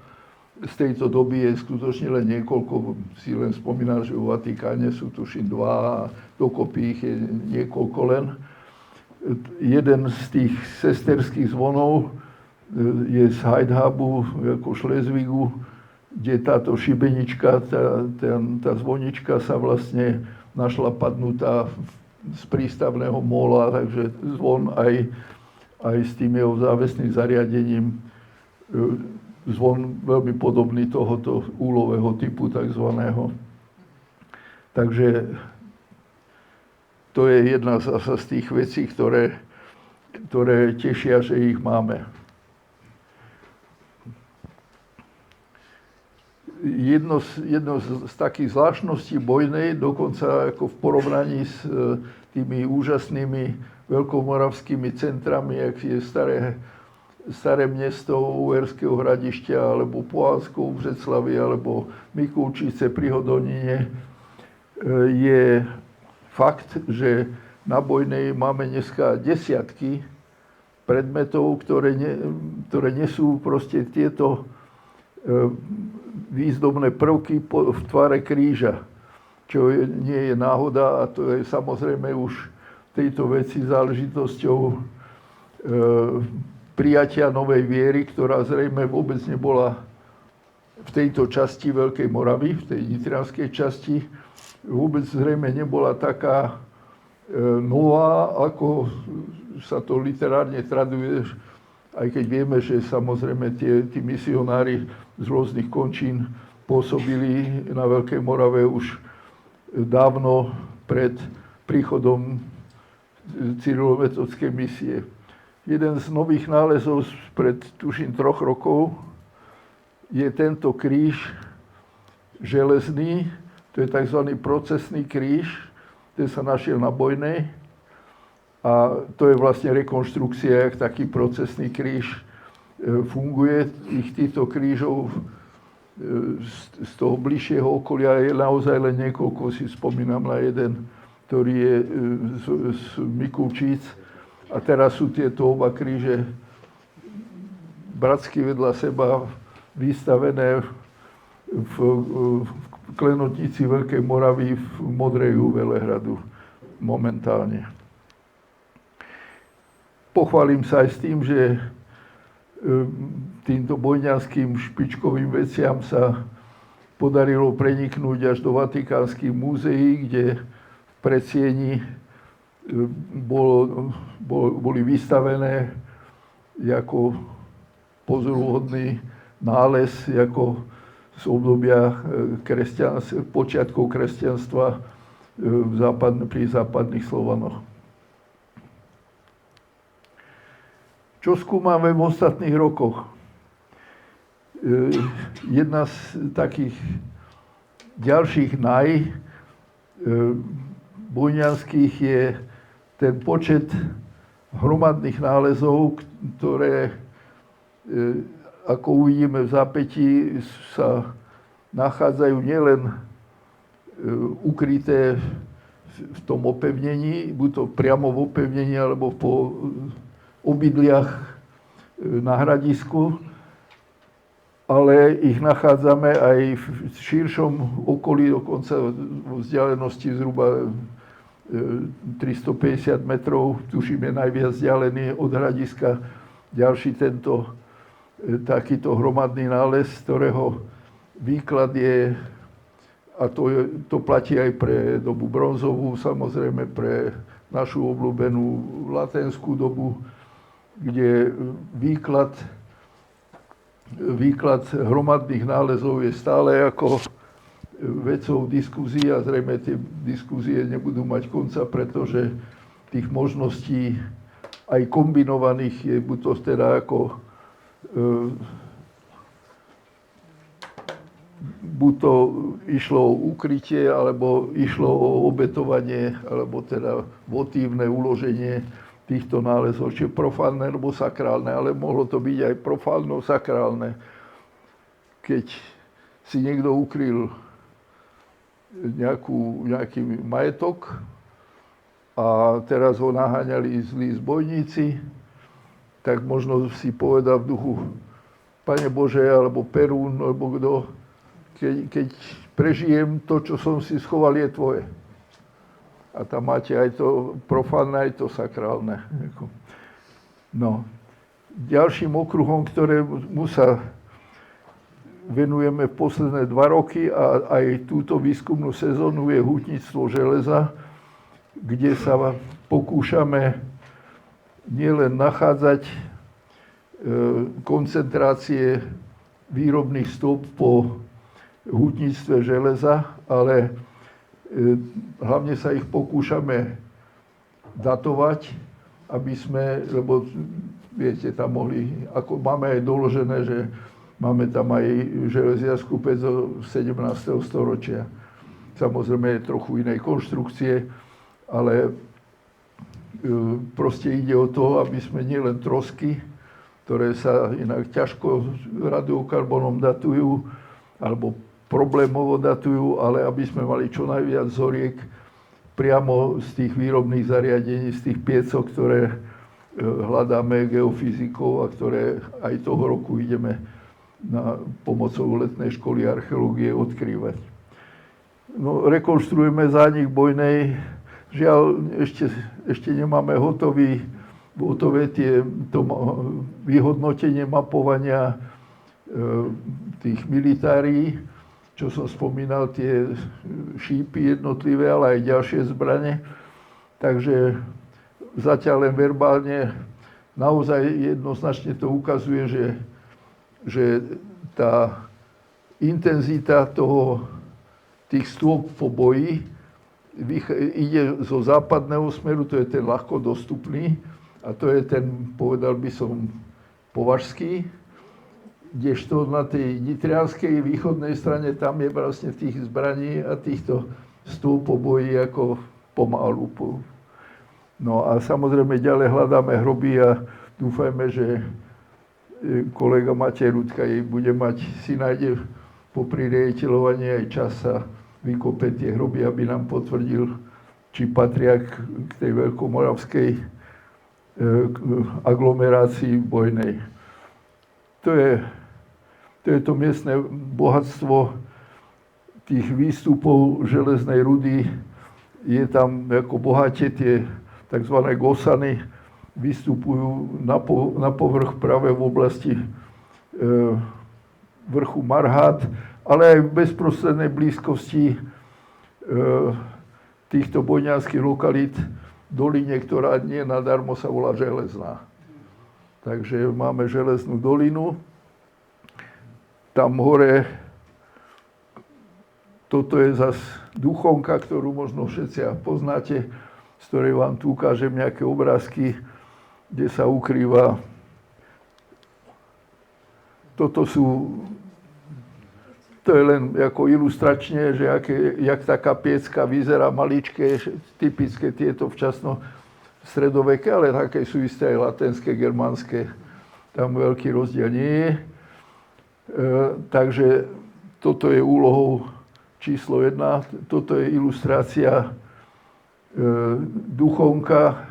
z tejto doby je skutočne len niekoľko. Si len spomínam, že v Vatikáne sú tuším 2, dokopy ich je niekoľko len. Jeden z tých sesterských zvonov je z Heidhabu, ako Šlezvigu, kde táto šibenička, tá zvonička sa vlastne našla padnutá z prístavného móla, takže zvon aj s tým jeho závesným zariadením, zvon veľmi podobný tohoto úlového typu takzvaného. Takže to je jedna z tých vecí, ktoré tešia, že ich máme. Jedno z takých zvláštností Bojnej, dokonca ako v porovnaní s tými úžasnými veľkomoravskými centrami, jak je staré mesto Uherského Hradišťa, alebo Pohansko v Břeclavi, alebo Mikulčice pri Hodonine, je fakt, že na Bojnej máme dneska desiatky predmetov, ktoré nesú proste tieto výzdobné prvky v tvare kríža, čo nie je náhoda a to je samozrejme už tejto veci záležitosťou prijatia novej viery, ktorá zrejme vôbec nebola v tejto časti Veľkej Moravy, v tej nitrianskej časti, vôbec zrejme nebola taká nová, ako sa to literárne traduje, aj keď vieme, že samozrejme tí misionári z rôznych končín pôsobili na Veľkej Morave už dávno pred príchodom cyrilometodskej misie. Jeden z nových nálezov pred, tuším, 3 rokov je tento kríž železný, to je tzv. Procesný kríž, ten sa našiel na Bojnej. A to je vlastne rekonštrukcia, jak taký procesný kríž funguje. Týchto krížov z toho bližšieho okolia je naozaj len niekoľko. Si spomínam na jeden, ktorý je z Mikulčíc. A teraz sú tieto oba kríže bratsky vedľa seba vystavené v klenotnici Veľkej Moravy v Modreju Velehradu. momentálne. Pochválim sa aj s tým, že týmto bojňanským špičkovým veciam sa podarilo preniknúť až do Vatikánskych múzeí, kde v predsieni boli vystavené ako pozoruhodný nález ako z obdobia počiatkov kresťanstva pri západných Slovanoch. Čo skúmame v ostatných rokoch? Jedna z takých ďalších bojňanských je ten počet hromadných nálezov, ktoré, ako uvidíme v zápätí, sa nachádzajú nielen ukryté v tom opevnení, buď to priamo v opevnení, alebo po obydliach na hradisku, ale ich nachádzame aj v širšom okolí, dokonca v vzdialenosti zhruba 350 metrov, tuším, je najviac vzdialený od hradiska ďalší takýto hromadný nález, ktorého výklad je, a to platí aj pre dobu bronzovú, samozrejme pre našu obľúbenú latenskú dobu, kde výklad hromadných nálezov je stále ako vecou diskuzí a zrejme tie diskuzie nebudú mať konca, pretože tých možností aj kombinovaných je buď to teda ako buď to išlo o ukrytie, alebo išlo o obetovanie, alebo teda votívne uloženie týchto nálezov, či profánne alebo sakrálne, ale mohlo to byť aj profánno-sakrálne. Keď si niekto ukryl nejaký majetok a teraz ho naháňali zlí zbojníci, tak možno si povedal v duchu: Pane Bože, alebo Perún, alebo kto, keď prežijem to, čo som si schoval, je tvoje. A tam máte aj to profánne, aj to sakrálne. No. Ďalším okruhom, ktorému sa venujeme posledné 2 roky a aj túto výskumnú sezónu, je hutníctvo železa, kde sa pokúšame nielen nachádzať koncentrácie výrobných stôp po hutníctve železa, ale hlavne sa ich pokúšame datovať, aby sme, lebo viete, tam ako máme aj doložené, že máme tam aj železiarsku pec zo 17. storočia. Samozrejme je trochu inej konštrukcie, ale proste ide o to, aby sme nielen trosky, ktoré sa inak ťažko radiokarbonom datujú, alebo problémovo datujú, ale aby sme mali čo najviac vzoriek priamo z tých výrobných zariadení, z tých piecok, ktoré hľadáme geofyzikov a ktoré aj toho roku ideme pomocou letnej školy archeológie odkrývať. No, rekonštruujeme zánik Bojnej. Žiaľ, ešte nemáme hotové to vyhodnotenie mapovania tých militárií, čo som spomínal, tie šípy jednotlivé, ale aj ďalšie zbrane. Takže zatiaľ len verbálne naozaj jednoznačne to ukazuje, že tá intenzita tých stôp po boji ide zo západného smeru, to je ten ľahko dostupný, a to je ten, povedal by som, považský, kdežto na tej nitrianskej východnej strane, tam je vlastne tých zbraní a týchto stôp po boji ako pomalu. No a samozrejme ďalej hľadáme hroby a dúfajme, že kolega Matej Rudka si nájde popri riediteľovaní aj čas sa vykope tie hroby, aby nám potvrdil, či patria k tej veľkomoravskej aglomerácii Bojnej. To je to miestne bohatstvo tých výstupov železnej rudy je tam ako bohate tie tzv. Gosany, vystupujú na povrch práve v oblasti vrchu Marhat, ale aj v bezprostrednej blízkosti týchto bojňanských lokalít doline, ktorá nie nadarmo sa volá Železná. Takže máme Železnú dolinu. Tam hore, toto je zas Duchonka, ktorú možno všetci poznáte, z ktorej vám tu ukážem nejaké obrázky, kde sa ukrýva. To je len ako ilustračne, že jak taká piecka vyzerá maličké, typické tieto včasno stredoveké, ale také sú isté aj latenské, germánske. Tam veľký rozdiel nie je. Takže toto je úlohou číslo 1. Toto je ilustrácia Duchonka,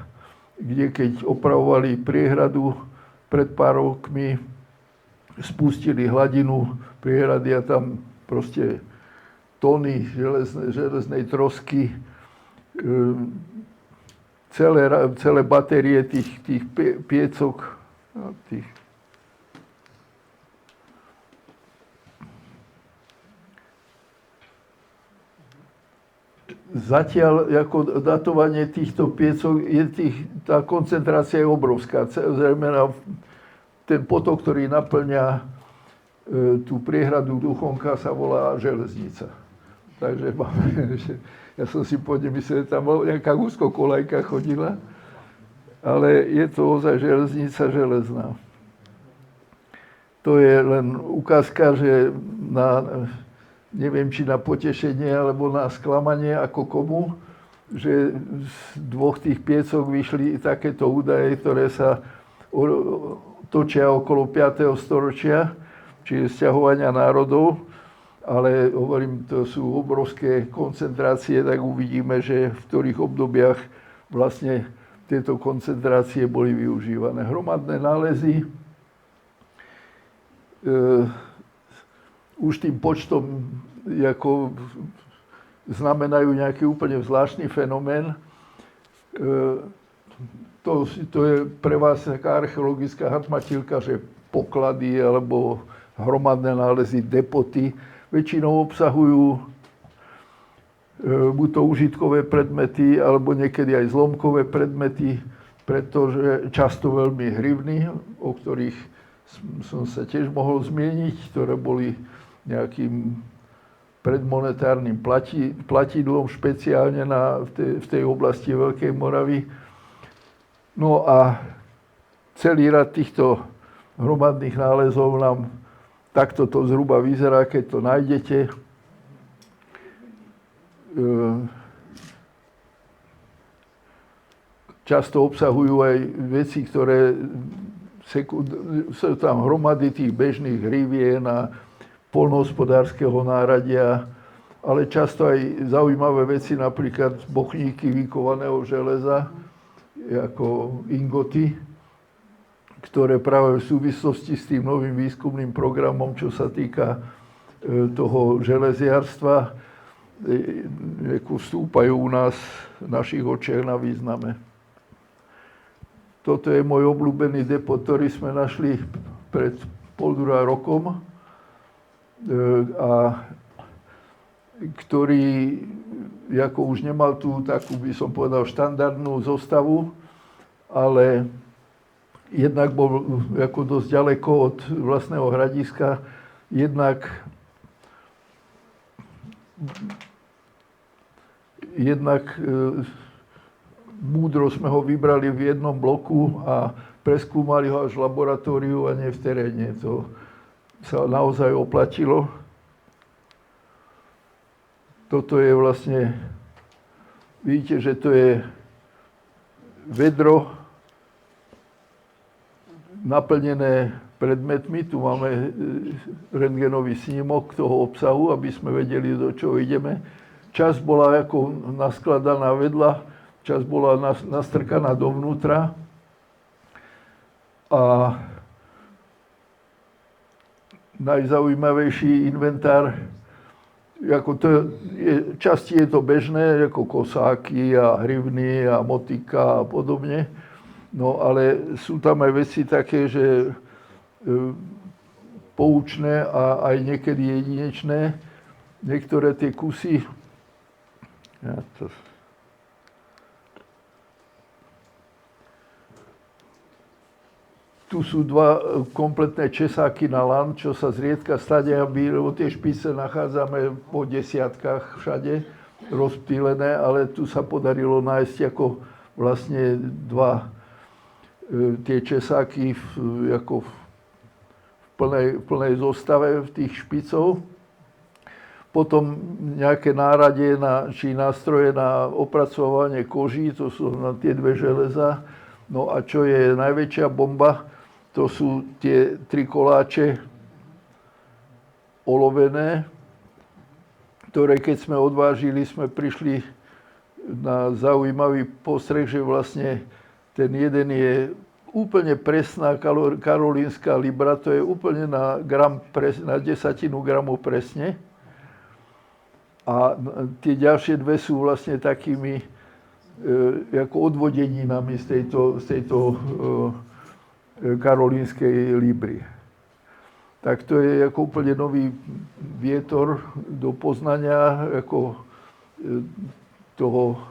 kde keď opravovali priehradu pred pár rokmi, spustili hladinu priehrady a tam proste tony železnej trosky, celé batérie tých piecok, Zatiaľ ako datovanie týchto piecok, tá koncentrácia je obrovská. Zrejme ten potok, ktorý naplňa tú priehradu Duchonka, sa volá Železnica. Takže ja som si pôvodne myslel, že tam nejaká úzkokolajka chodila, ale je to ozaj železnica železná. To je len ukázka, že neviem, či na potešenie, alebo na sklamanie, ako komu, že z dvoch tých piecok vyšli takéto údaje, ktoré sa točia okolo 5. storočia, čiže sťahovania národov, ale hovorím, to sú obrovské koncentrácie, tak uvidíme, že v ktorých obdobiach vlastne tieto koncentrácie boli využívané. Hromadné nálezy už tým počtom ako znamenajú nejaký úplne zvláštny fenomén. To je pre vás taká archeologická hatmatilka, že poklady alebo hromadné nálezy, depoty väčšinou obsahujú buď to užitkové predmety, alebo niekedy aj zlomkové predmety, pretože často veľmi hrivny, o ktorých som sa tiež mohol zmieniť, ktoré boli nejakým predmonetárnym platidlom, špeciálne v tej oblasti Veľkej Moravy. No a celý rad týchto hromadných nálezov nám takto to zhruba vyzerá, keď to nájdete. Často obsahujú aj veci, ktoré sú tam hromady tých bežných hrivien a poľnohospodárskeho náradia, ale často aj zaujímavé veci, napríklad bochníky vykovaného železa, ako ingoty, ktoré práve v súvislosti s tým novým výskumným programom, čo sa týka toho železiarstva, vstúpajú u nás v našich očiach na význame. Toto je môj obľúbený depot, ktorý sme našli pred 1,5 rokom a ktorý ako už nemal tú takú, by som povedal, štandardnú zostavu, ale jednak bol ako dosť ďaleko od vlastného hradiska, jednak múdro sme ho vybrali v jednom bloku a preskúmali ho až v laboratóriu a nie v teréne. To sa naozaj oplatilo. Toto je vlastne, vidíte, že to je vedro naplnené predmetmi. Tu máme rentgenový snímok toho obsahu, aby sme vedeli, do čoho ideme. Časť bola ako naskladaná vedľa, časť bola nastrkaná dovnútra. A najzaujímavejší inventár ako časti je to bežné, ako kosáky a hrivny a motika a podobne. No ale sú tam aj veci také, že poučné a aj niekedy jedinečné. Niektoré tie kusy... Tu sú dva kompletné česáky na lan, čo sa zriedka stane, lebo tie špice nachádzame po desiatkách všade rozptýlené, ale tu sa podarilo nájsť ako vlastne dva tie česáky ako v plnej zostave v tých špicov. Potom nejaké náradie či nástroje na opracovanie koží, to sú na tie dve železa. No a čo je najväčšia bomba, to sú tie 3 koláče olovené, ktoré keď sme odvážili, sme prišli na zaujímavý postreh, že vlastne ten jeden je úplne presná karolínska libra, to je úplne na desatinu gramu presne. A tie ďalšie dve sú vlastne takými ako odvodeninami z tejto karolínskej libry. Tak to je ako úplne nový vietor do poznania ako toho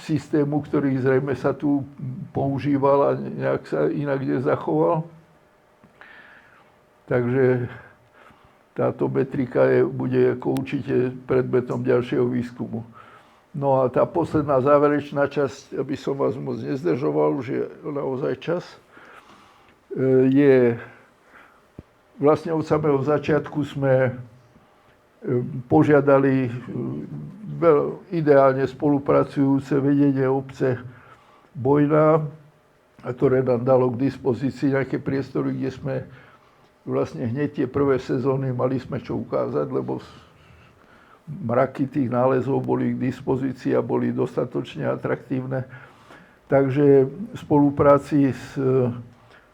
systému, ktorý zrejme sa tu používal a nejak sa inak nezachoval. Takže táto metrika bude ako určite predmetom ďalšieho výskumu. No a tá posledná záverečná časť, aby som vás moc nezdržoval, už je naozaj čas, je vlastne od samého začiatku sme požiadali ideálne spolupracujúce vedenie obce Bojna, ktoré nám dalo k dispozícii nejaké priestory, kde sme vlastne hneď tie prvé sezóny mali sme čo ukázať, lebo mraky tých nálezov boli k dispozícii a boli dostatočne atraktívne. Takže v spolupráci s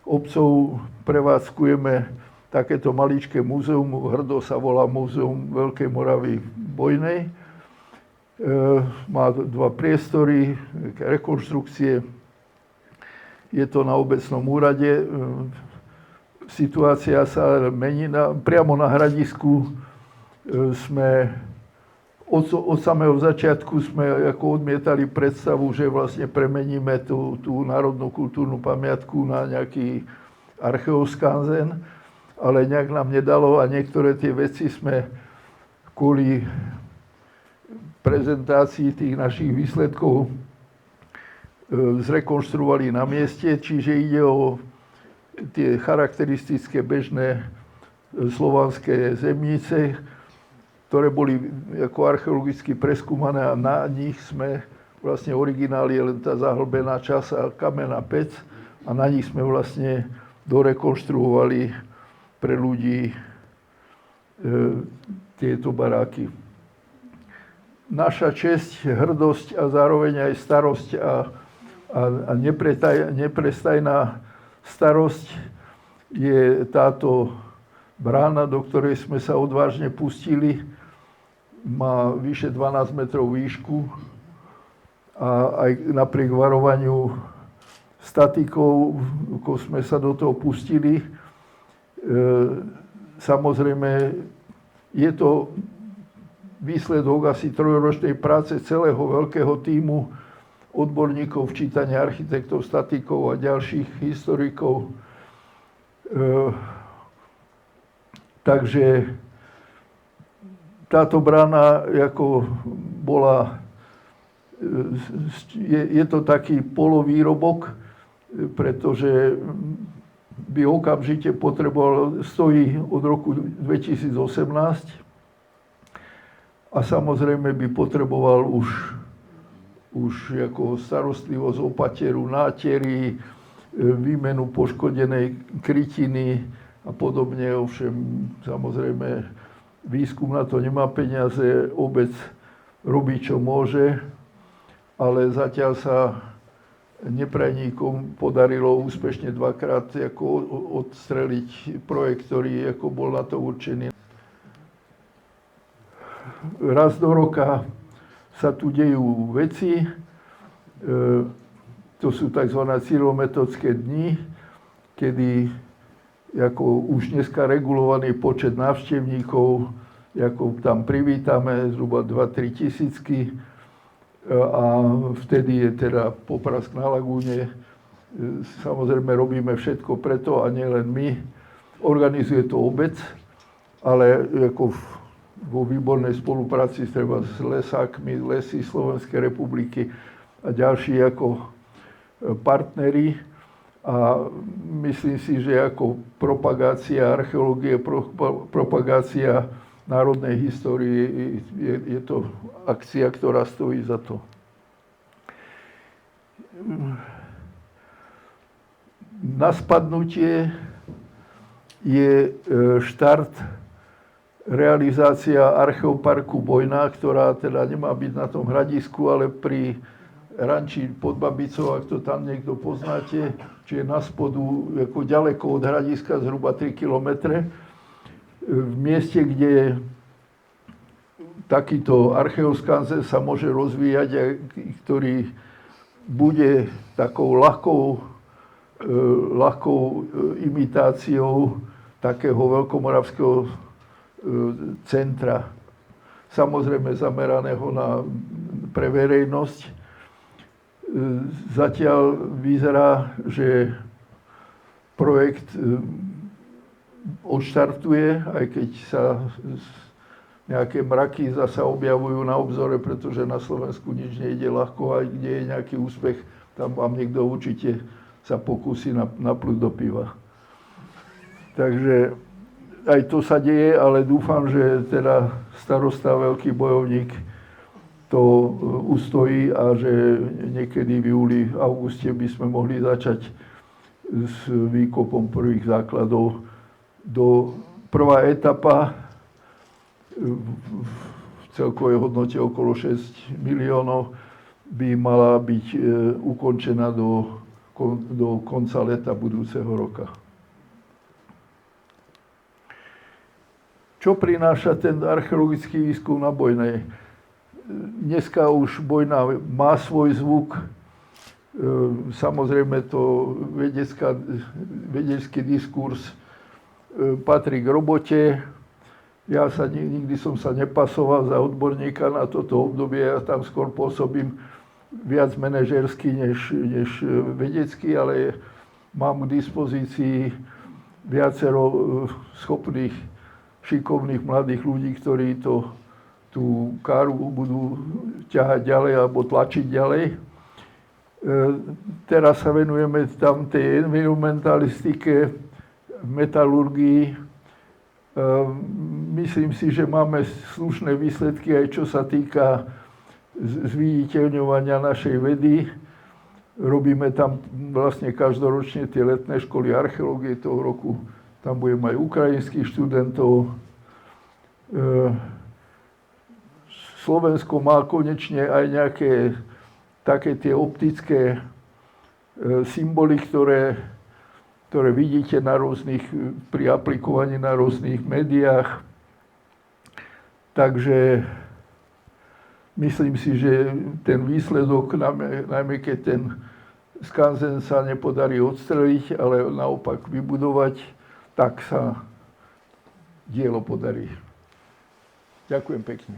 obcov prevádzkujeme takéto maličké múzeum, hrdo sa volá Múzeum Veľkej Moravy Bojnej. Má 2 priestory, rekonštrukcie. Je to na obecnom úrade. Situácia sa mení. Priamo na hradisku sme od samého začiatku sme ako odmietali predstavu, že vlastne premeníme tú národnú kultúrnu pamiatku na nejaký archeoskanzen, ale nejak nám nedalo a niektoré tie veci sme kvôli prezentácii tých našich výsledkov zrekonštruovali na mieste, čiže ide o tie charakteristické bežné slovanské zemnice, ktoré boli ako archeologicky preskúmané a na nich sme vlastne origináli len tá zahlbená časť a kamenná pec a na nich sme vlastne dorekonštruovali pre ľudí tieto baráky. Naša česť, hrdosť a zároveň aj starosť a neprestajná starosť je táto brána, do ktorej sme sa odvážne pustili. Má vyše 12 metrov výšku a aj napriek varovaniu statikov, ako sme sa do toho pustili. Samozrejme, je to výsledok asi 3-ročnej práce celého veľkého tímu odborníkov v čítaní architektov, statikov a ďalších historikov. Takže táto brána ako bola, je to taký polovýrobok, pretože by okamžite potreboval, stojí od roku 2018 a samozrejme by potreboval už ako starostlivosť opateru, nátery, výmenu poškodenej krytiny a podobne. Ovšem, samozrejme, výskum na to nemá peniaze, obec robí, čo môže, ale zatiaľ sa neprajníkom podarilo úspešne 2-krát ako odstreliť projekt, ktorý ako bol na to určený. raz do roka sa tu dejú veci. To sú tzv. Cyrilometodské dni, kedy ako už dneska regulovaný počet návštevníkov, ako tam privítame zhruba 2-3 tisícky a vtedy je teda poprask na lagúne. Samozrejme robíme všetko preto a nielen my. Organizuje to obec, ale ako vo výbornej spolupráci treba s lesákmi, Lesy Slovenskej republiky a ďalší ako partneri. A myslím si, že ako propagácia archeológie, propagácia národnej histórie je to akcia, ktorá stojí za to. Na spadnutie je štart realizácia Archeoparku Bojna, ktorá teda nemá byť na tom hradisku, ale pri ranči pod Babicou, ak to tam niekto poznáte, čiže na spodu, ako ďaleko od hradiska, zhruba 3 kilometre, v mieste, kde takýto archeoskanzen sa môže rozvíjať a ktorý bude takou ľahkou imitáciou takého veľkomoravského centra. Samozrejme zameraného pre verejnosť. Zatiaľ vyzerá, že projekt odštartuje, aj keď sa nejaké mraky zasa objavujú na obzore, pretože na Slovensku nič nejde ľahko, aj kde je nejaký úspech, tam vám niekto určite sa pokúsi napľúť do piva. Takže aj to sa deje, ale dúfam, že teda starosta, veľký bojovník, to ustojí a že niekedy v júli, auguste by sme mohli začať s výkopom prvých základov. Prvá etapa v celkovej hodnote okolo 6 miliónov by mala byť ukončená do konca leta budúceho roka. Čo prináša ten archeologický výskum na Bojnej? Dneska už Bojna má svoj zvuk. Samozrejme to vedecký diskurs patrí k robote. Ja nikdy som sa nepasoval za odborníka na toto obdobie, ja tam skôr pôsobím viac manažersky než vedecký, ale mám k dispozícii viacero schopných, šikovných mladých ľudí, ktorí tú káru budú ťahať ďalej alebo tlačiť ďalej. Teraz sa venujeme tam tej environmentalistike, metalurgii. Myslím si, že máme slušné výsledky aj čo sa týka zviditeľňovania našej vedy. Robíme tam vlastne každoročne tie letné školy archeológie toho roku. Tam budeme aj ukrajinských študentov. Slovensko má konečne aj nejaké také tie optické symboly, ktoré vidíte pri aplikovaní na rôznych médiách. Takže myslím si, že ten výsledok, najmä keď ten skanzen sa nepodarí odstreliť, ale naopak vybudovať, tak sa dielo podarí. Ďakujem pekne.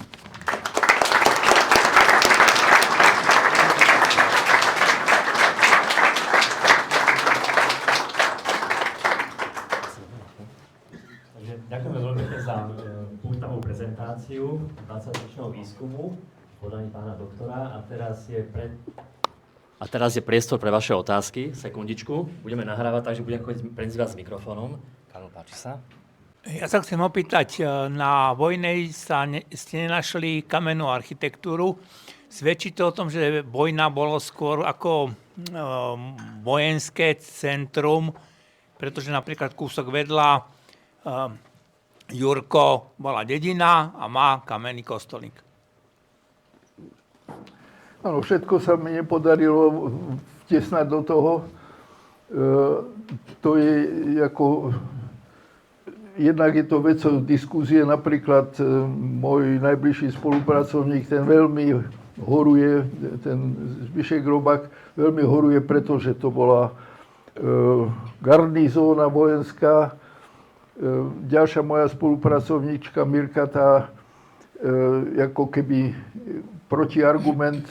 Ďakujeme veľmi pekne za pútavú prezentáciu 20-ročného výskumu v podaní pána doktora a teraz je priestor pre vaše otázky. Sekundičku, budeme nahrávať, takže budem chodiť prezývať s mikrofónom. Karol, páči sa. Ja sa chcem opýtať, na Vojnej ste nenašli kamennú architektúru. Svedčí to o tom, že Vojna bolo skôr ako vojenské centrum, pretože napríklad kúsok vedľa Jurko bola dedina a má kamenný kostolík. Áno, všetko sa mi nepodarilo vtesnať do toho. To je ako jednak je to vecou diskusie, napríklad môj najbližší spolupracovník, ten veľmi horuje, ten Zbyšek Robák, veľmi horuje, pretože to bola garnizóna vojenská. Ďalšia moja spolupracovníčka Mirka, tá ako keby protiargument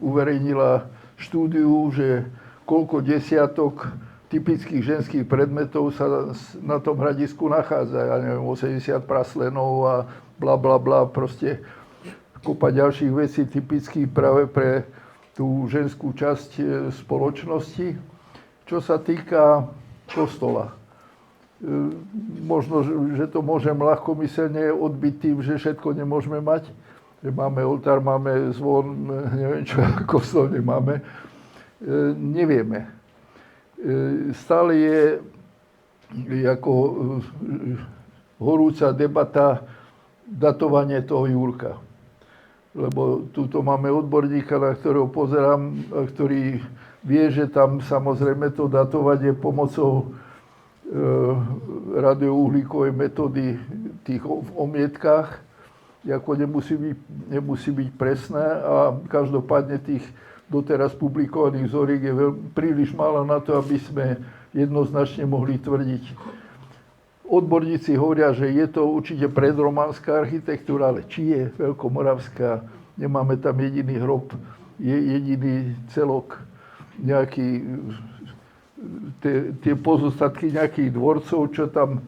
uverejnila štúdiu, že koľko desiatok typických ženských predmetov sa na tom hradisku nachádza. Ja neviem, 80 praslenov a bla bla bla, proste kopa ďalších vecí typických práve pre tú ženskú časť spoločnosti. Čo sa týka kostola, možno, že to môžem ľahkomyselne odbiť tým, že všetko nemôžeme mať, že máme oltár, máme zvon, neviem čo, kostol nemáme. Nevieme. Stále je ako horúca debata datovanie toho Jurka. Lebo tuto máme odborníka, na ktorého pozerám, ktorý vie, že tam samozrejme to datovanie pomocou radiouhlíkovej metódy tých v omietkách ako nemusí byť presné a každopádne tých doteraz publikovaných vzoriek je príliš málo na to, aby sme jednoznačne mohli tvrdiť. Odborníci hovoria, že je to určite predrománska architektúra, ale či je veľkomoravská, nemáme tam jediný hrob, je jediný celok, nejaký, tie pozostatky nejakých dvorcov, čo tam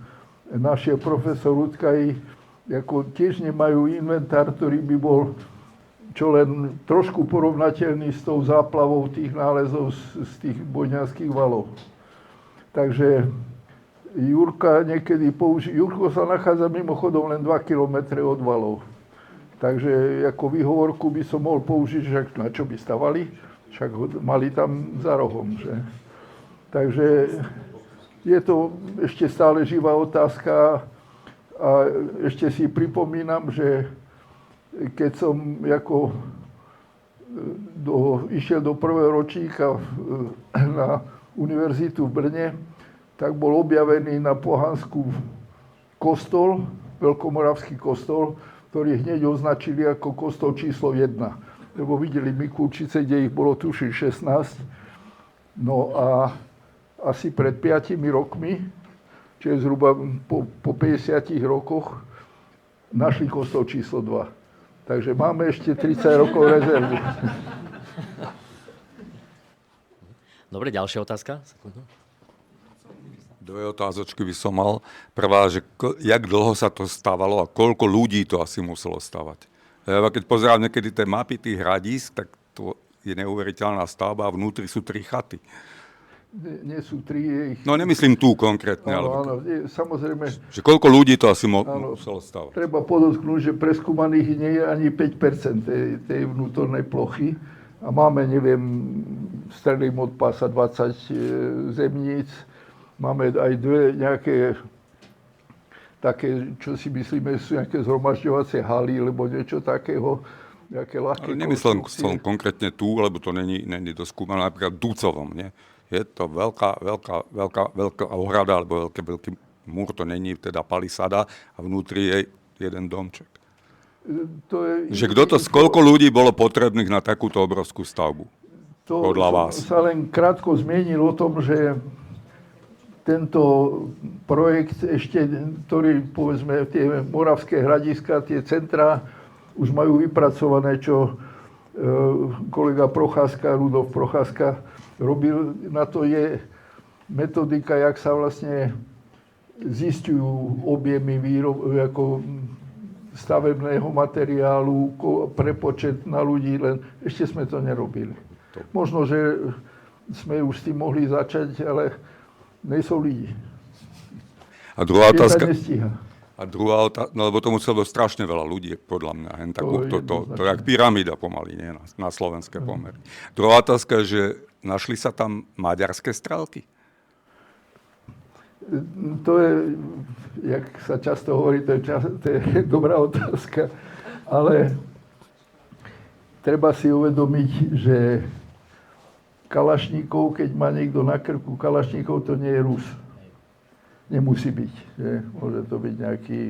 našiel profesor Rutkaj, ako tiež nemajú inventár, ktorý by bol čo len trošku porovnateľný s tou záplavou tých nálezov z tých bojňanských valov. Takže Jurko sa nachádza mimochodom len 2 kilometre od valov. Takže ako výhovorku by som mohol použiť, že na čo by stavali, však ho mali tam za rohom. Že? Takže je to ešte stále živá otázka a ešte si pripomínam, že keď som išiel do prvého ročníka na univerzitu v Brne, tak bol objavený na Pohansku kostol, veľkomoravský kostol, ktorý hneď označili ako kostol číslo 1. Lebo videli Mikulčice, kde ich bolo tuším 16. No a asi pred 5 rokmi, čiže zhruba po 50 rokoch, našli kostol číslo 2. Takže máme ešte 30 rokov rezervu. Dobre, ďalšia otázka. Dve otázočky by som mal. Prvá, že jak dlho sa to stávalo a koľko ľudí to asi muselo stavať. Ja keď pozerám niekedy tie mapy tých hradísk, tak to je neuveriteľná stavba a vnútri sú 3 chaty. Nie sú 3, je ich... No nemyslím tu konkrétne, ale... Áno, samozrejme... Že koľko ľudí to asi muselo stavať. Treba podotknúť, že preskúmaných nie je ani 5% tej vnútornej plochy. A máme, neviem, strelím od pása 20 zemníc. Máme aj dve nejaké také, čo si myslíme, sú nejaké zhromažďovacie haly, alebo niečo takého. Nejaké ľahké ale nemyslím som konkrétne tu, lebo to není doskúmané, napríklad Dúcovom, nie? Je to veľká ohrada, alebo veľký múr, to není teda palisada a vnútri je jeden domček. Koľko ľudí bolo potrebných na takúto obrovskú stavbu? Podľa vás. To sa len krátko zmienil o tom, že tento projekt ešte, ktorý, povedzme, tie moravské hradiska, tie centrá, už majú vypracované, čo kolega Procházka, Rudolf Procházka robil. Na to je metodika, jak sa vlastne zisťujú objemy ako stavebného materiálu, prepočet na ľudí, len ešte sme to nerobili. Možno, že sme už s tým mohli začať, ale nejsou lidi. A druhá otázka... nestíha. A druhá otázka, no lebo to muselo byť strašne veľa ľudí, podľa mňa. To je jak pyramída pomaly, nie? Na slovenské pomery. Druhá otázka je, že našli sa tam maďarské strelky? To je, jak sa často hovorí, to je dobrá otázka, ale treba si uvedomiť, že Kalašníkov, keď má niekto na krku Kalašníkov, to nie je Rus. nemusí byť. Že? Môže to byť nejaký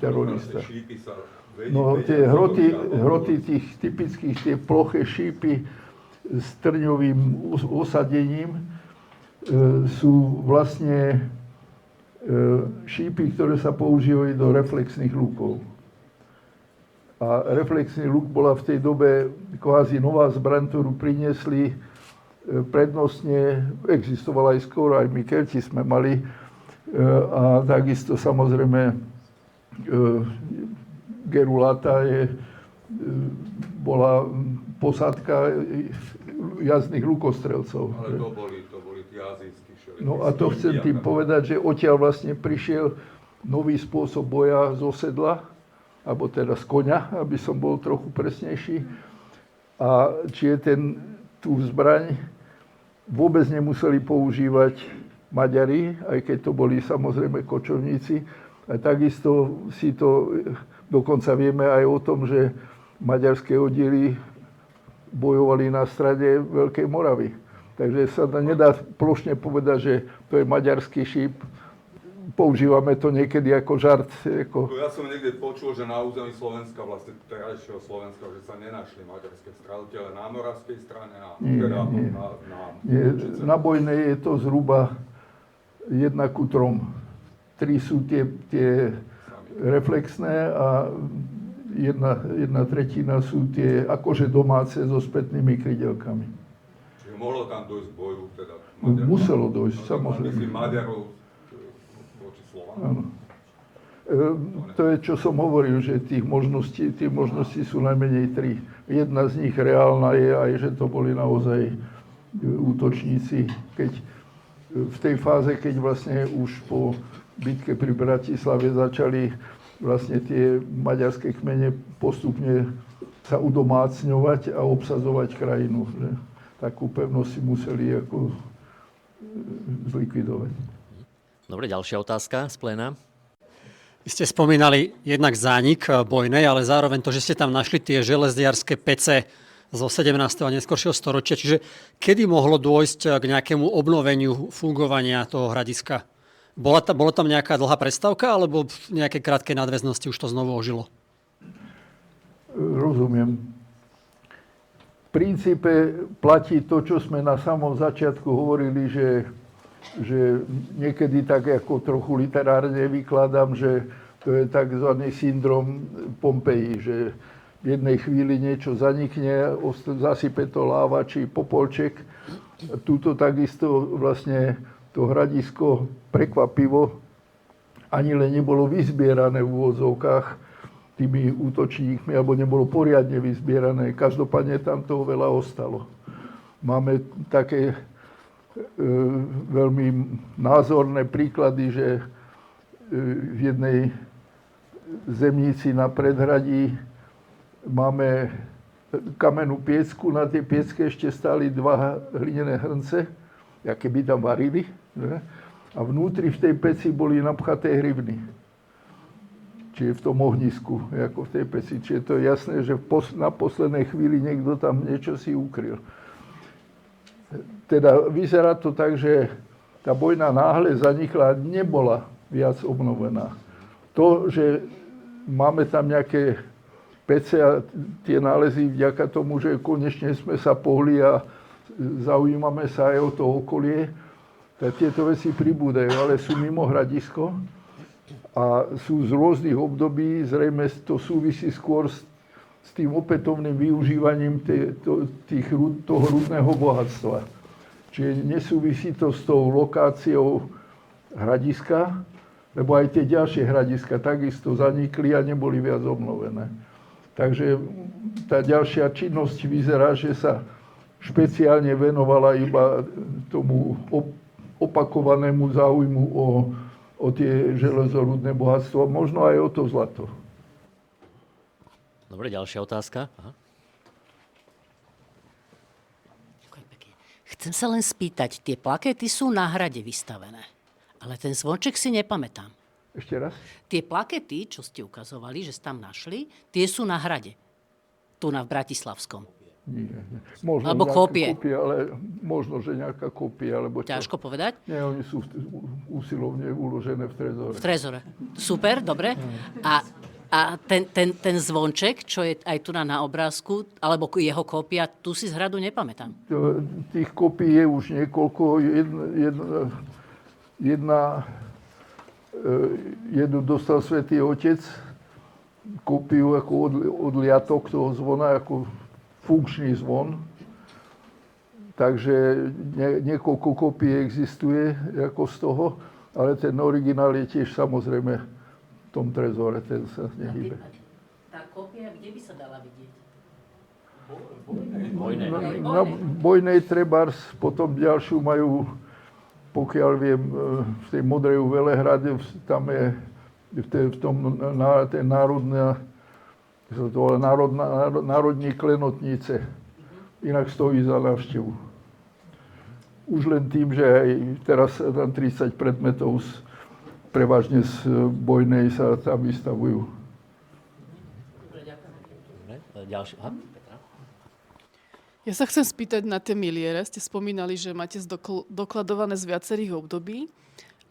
terorista. No tie hroty tých typických, tie ploché šípy s trňovým osadením sú vlastne šípy, ktoré sa používajú do reflexných lukov. A reflexný luk bola v tej dobe kvázi nová zbraň, ktorú priniesli prednostne, existovala aj skôr, aj my Kelti sme mali, a takisto samozrejme Gerulata bola posádka jazdných lukostrelcov. Ale to boli tí azijskí šeli. No a to chcem tým povedať, že odtiaľ vlastne prišiel nový spôsob boja z osedla, alebo teda z koňa, aby som bol trochu presnejší. A či je tú zbraň vôbec nemuseli používať Maďari, aj keď to boli samozrejme kočovníci. A takisto si to, dokonca vieme aj o tom, že maďarské oddiely bojovali na strane Veľkej Moravy. Takže sa nedá plošne povedať, že to je maďarský šíp. Používame to niekedy ako žart. Ja som niekde počul, že na území Slovenska, vlastne terajšieho Slovenska, že sa nenašli maďarské strelky, ale na moravskej strane, na Bojnej je to zhruba 1:3. 3 sú tie reflexné a jedna tretina sú tie akože domáce so spätnými krydelkami. Čiže mohlo tam dojsť k boju teda Maďarov? Muselo dojsť, samozrejme. Myslím Maďarov voči Slovákom. Áno. To je, čo som hovoril, že tie možnosti sú najmenej 3. Jedna z nich reálna je aj, že to boli naozaj útočníci. V tej fáze, keď vlastne už po bitke pri Bratislave začali vlastne tie maďarské kmene postupne sa udomácňovať a obsadzovať krajinu. Že? Takú pevnosť si museli ako zlikvidovať. Dobre, ďalšia otázka z pléna. Vy ste spomínali jednak zánik Bojnej, ale zároveň to, že ste tam našli tie železniarske pece zo 17. a neskoršieho storočia. Čiže kedy mohlo dôjsť k nejakému obnoveniu fungovania toho hradiska? Bola tam nejaká dlhá prestávka, alebo v nejakej krátkej nadväznosti už to znovu ožilo? Rozumiem. V princípe platí to, čo sme na samom začiatku hovorili, že niekedy tak ako trochu literárne vykladám, že to je tzv. Syndrom Pompeji, že v jednej chvíli niečo zanikne, zasype to láva či popolček. Tuto takisto vlastne to hradisko prekvapivo ani len nebolo vyzbierané v úvodzovkách tými útočníkmi, alebo nebolo poriadne vyzbierané. Každopádne tam toho veľa ostalo. Máme také veľmi názorné príklady, že v jednej zemnici na predhradí máme kamennú piecku, na tej piecke ešte stáli 2 hlinené hrnce, aké by tam varili, že? A vnútri v tej peci boli napchaté hrivny. Čiže v tom ohnisku, ako v tej peci. Čiže to je jasné, že na poslednej chvíli niekto tam niečo si ukryl. Teda vyzerá to tak, že tá Bojna náhle zanikla a nebola viac obnovená. To, že máme tam nejaké pece a tie nálezy vďaka tomu, že konečne sme sa pohli a zaujímame sa aj o to okolie, tak tieto veci pribúdajú, ale sú mimo hradisko a sú z rôznych období, zrejme to súvisí skôr s tým opätovným využívaním toho rudného bohatstva. Čiže nesúvisí to s tou lokáciou hradiska, lebo aj tie ďalšie hradiska takisto zanikli a neboli viac obnovené. Takže tá ďalšia činnosť vyzerá, že sa špeciálne venovala iba tomu opakovanému záujmu o tie železorudné bohatstvo, možno aj o to zlato. Dobre, ďalšia otázka. Aha. Ďakujem pekne. Chcem sa len spýtať, tie plakety sú na hrade vystavené, ale ten zvonček si nepamätám. Ešte raz? Tie plakety, čo ste ukazovali, že ste tam našli, tie sú na hrade. Tu v Bratislavskom. Nie. Možno Alebo nejaká kópie. Kópia, ale možno, že nejaká kópia, alebo čo. Ťažko povedať. Nie, oni sú usilovne uložené v trezore. V trezore. Super, dobre. A ten zvonček, čo je aj tu na obrázku, alebo jeho kópia, tu si z hradu nepamätám. Tých kópií je už niekoľko. Jednu dostal Svätý Otec, kópiu ako odliatok toho zvona, ako funkčný zvon. Takže niekoľko kópií existuje ako z toho, ale ten originál je tiež samozrejme v tom trezore, ten sa nehýbe. Tá kópia, kde by sa dala vidieť? Na Bojnej trebárs, potom ďalšiu majú, pokiaľ viem, v tej Modrej u Velehrade, tam je v tom ten národní klenotnice. Inak stojí za návštevu. Už len tým, že aj teraz tam 30 predmetov prevažne z Bojnej sa tam vystavujú. Ďalší. Ja sa chcem spýtať na tie miliere. Ste spomínali, že máte dokladované z viacerých období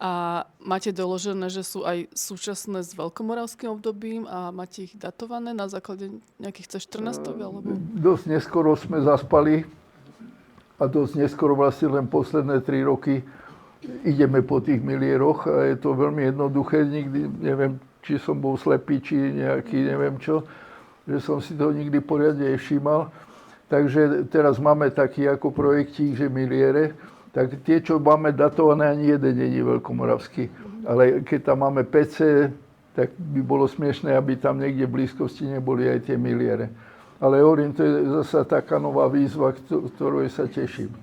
a máte doložené, že sú aj súčasné s veľkomoravským obdobím a máte ich datované na základe nejakých C14 alebo? Dosť neskoro sme zaspali a dosť neskoro, vlastne len posledné 3 roky ideme po tých milieroch a je to veľmi jednoduché. Nikdy neviem, či som bol slepý, či nejaký neviem čo, že som si to nikdy poriadne všímal. Takže teraz máme taký ako projektík, že miliere, tak tie, čo máme datované, ani jeden nie je veľkomoravský. Ale keď tam máme PC, tak by bolo smiešné, aby tam niekde v blízkosti neboli aj tie miliere. Ale hovorím, to je zasa taká nová výzva, ktorej sa teším.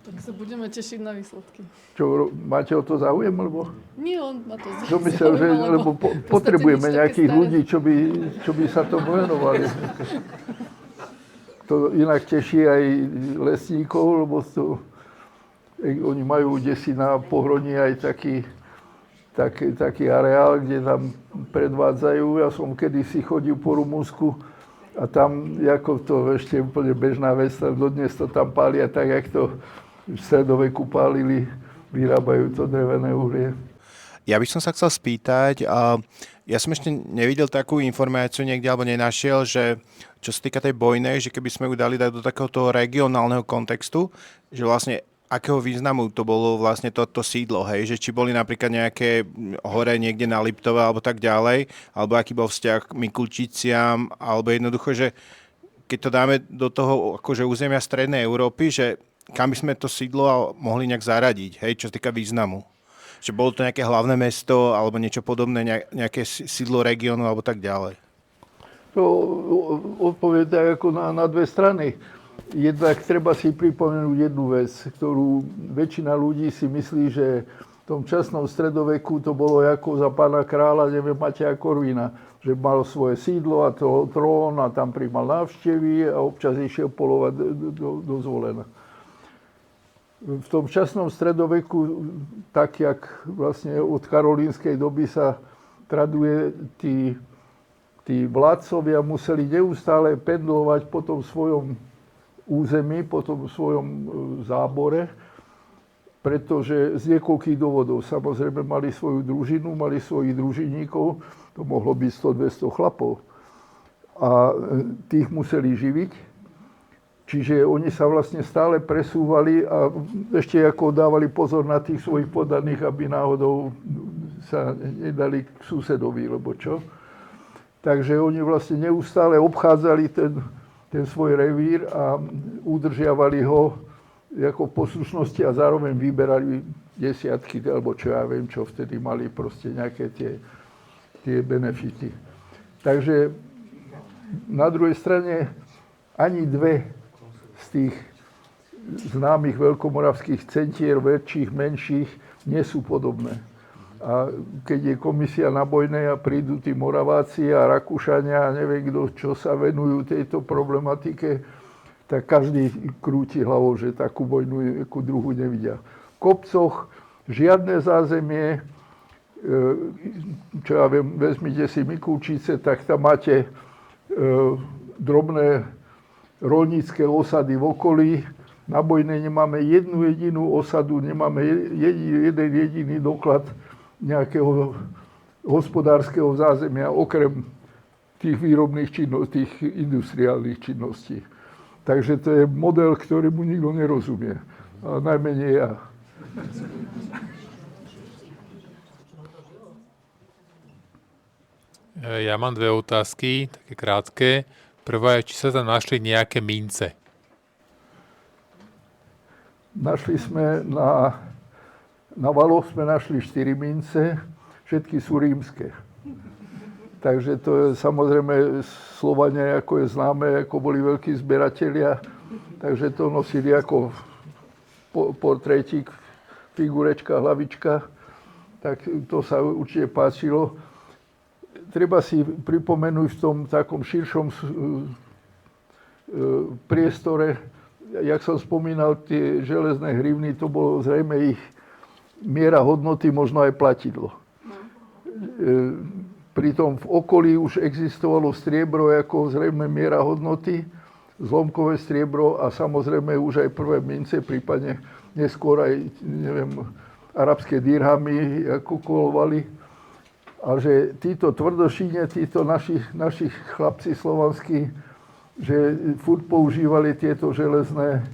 Tak sa budeme tešiť na výsledky. Čo, máte o to záujem, alebo? Nie, on ma to Čo myslel, že lebo potrebujeme nejakých ľudí, čo by sa tomu venovali. To inak teší aj lesníkov, lebo oni majú desi na Pohroní aj taký areál, kde tam predvádzajú. Ja som kedysi chodil po Rumunsku a tam, ako to ešte úplne bežná vec, dodnes to tam pália tak, jak to v stredoveku pálili, vyrábajú to drevené uhlie. Ja by som sa chcel spýtať, ja som ešte nevidel takú informáciu niekde, alebo nenašiel, že čo sa týka tej Bojnej, že keby sme ju dali dať do takéhoto regionálneho kontextu, že vlastne akého významu to bolo vlastne toto sídlo, hej? Že či boli napríklad nejaké hore niekde na Liptove alebo tak ďalej, alebo aký bol vzťah k Mikulčiciam, alebo jednoducho, že keď to dáme do toho akože územia Strednej Európy, že kam by sme to sídlo mohli nejak zaradiť, hej? Čo sa týka významu. Že bolo to nejaké hlavné mesto alebo niečo podobné, nejaké sídlo regiónu alebo tak ďalej. To odpovie tak ako na dve strany. Jednak treba si pripomenúť jednu vec, ktorú väčšina ľudí si myslí, že v tom časnom stredoveku to bolo ako za pána kráľa, neviem, Mateja Korvina, že mal svoje sídlo a to trón a tam prijímal návštevy a občas išiel polovať do Zvolena. V tom časnom stredoveku, tak jak vlastne od karolínskej doby sa traduje, tí vládcovia museli neustále pendlovať po tom svojom území, po tom svojom zábore, pretože z niekoľkých dôvodov. Samozrejme mali svoju družinu, mali svojich družiníkov, to mohlo byť 100-200 chlapov. A tých museli živiť. Čiže oni sa vlastne stále presúvali a ešte ako dávali pozor na tých svojich poddaných, aby náhodou sa nedali k susedovi, lebo čo. Takže oni vlastne neustále obchádzali ten svoj revír a udržiavali ho ako v poslušnosti a zároveň vyberali desiatky, alebo čo ja viem, čo vtedy mali proste nejaké tie benefity. Takže na druhej strane ani dve z tých známych veľkomoravských centier, väčších, menších, nie sú podobné. A keď je komisia na Bojnej a prídu tí Moraváci a Rakúšania a neviem kto, čo sa venujú tejto problematike, tak každý krúti hlavou, že takú vojnu ako druhú nevidia. V kopcoch žiadne zázemie, čo ja viem, vezmite si Mikulčice, tak tam máte drobné roľnícke osady v okolí. Na Bojnej nemáme jednu jedinú osadu, nemáme jeden jediný doklad nejakého hospodárskeho zázemia, okrem tých výrobných činností, tých industriálnych činností. Takže to je model, ktorému nikto nerozumie. A najmenej ja. Ja mám dve otázky, také krátke. Prvá je, či sa tam našli nejaké mince. Našli sme na valoch sme našli 4 mince, všetky sú rímske. Takže to je samozrejme Slovania, ako je známe, ako boli veľkí zberatelia, takže to nosili ako portrétik, figurečka, hlavička, tak to sa určite páčilo. Treba si pripomenúť v tom takom širšom priestore, jak som spomínal, tie železné hrivny, to bolo zrejme ich miera hodnoty, možno aj platidlo. Pritom v okolí už existovalo striebro ako zrejme miera hodnoty, zlomkové striebro a samozrejme už aj prvé mince, prípadne neskôr aj, neviem, arabské dirhamy ako kolovali. A že títo tvrdošíne, títo naši chlapci slovanskí, že furt používali tieto železné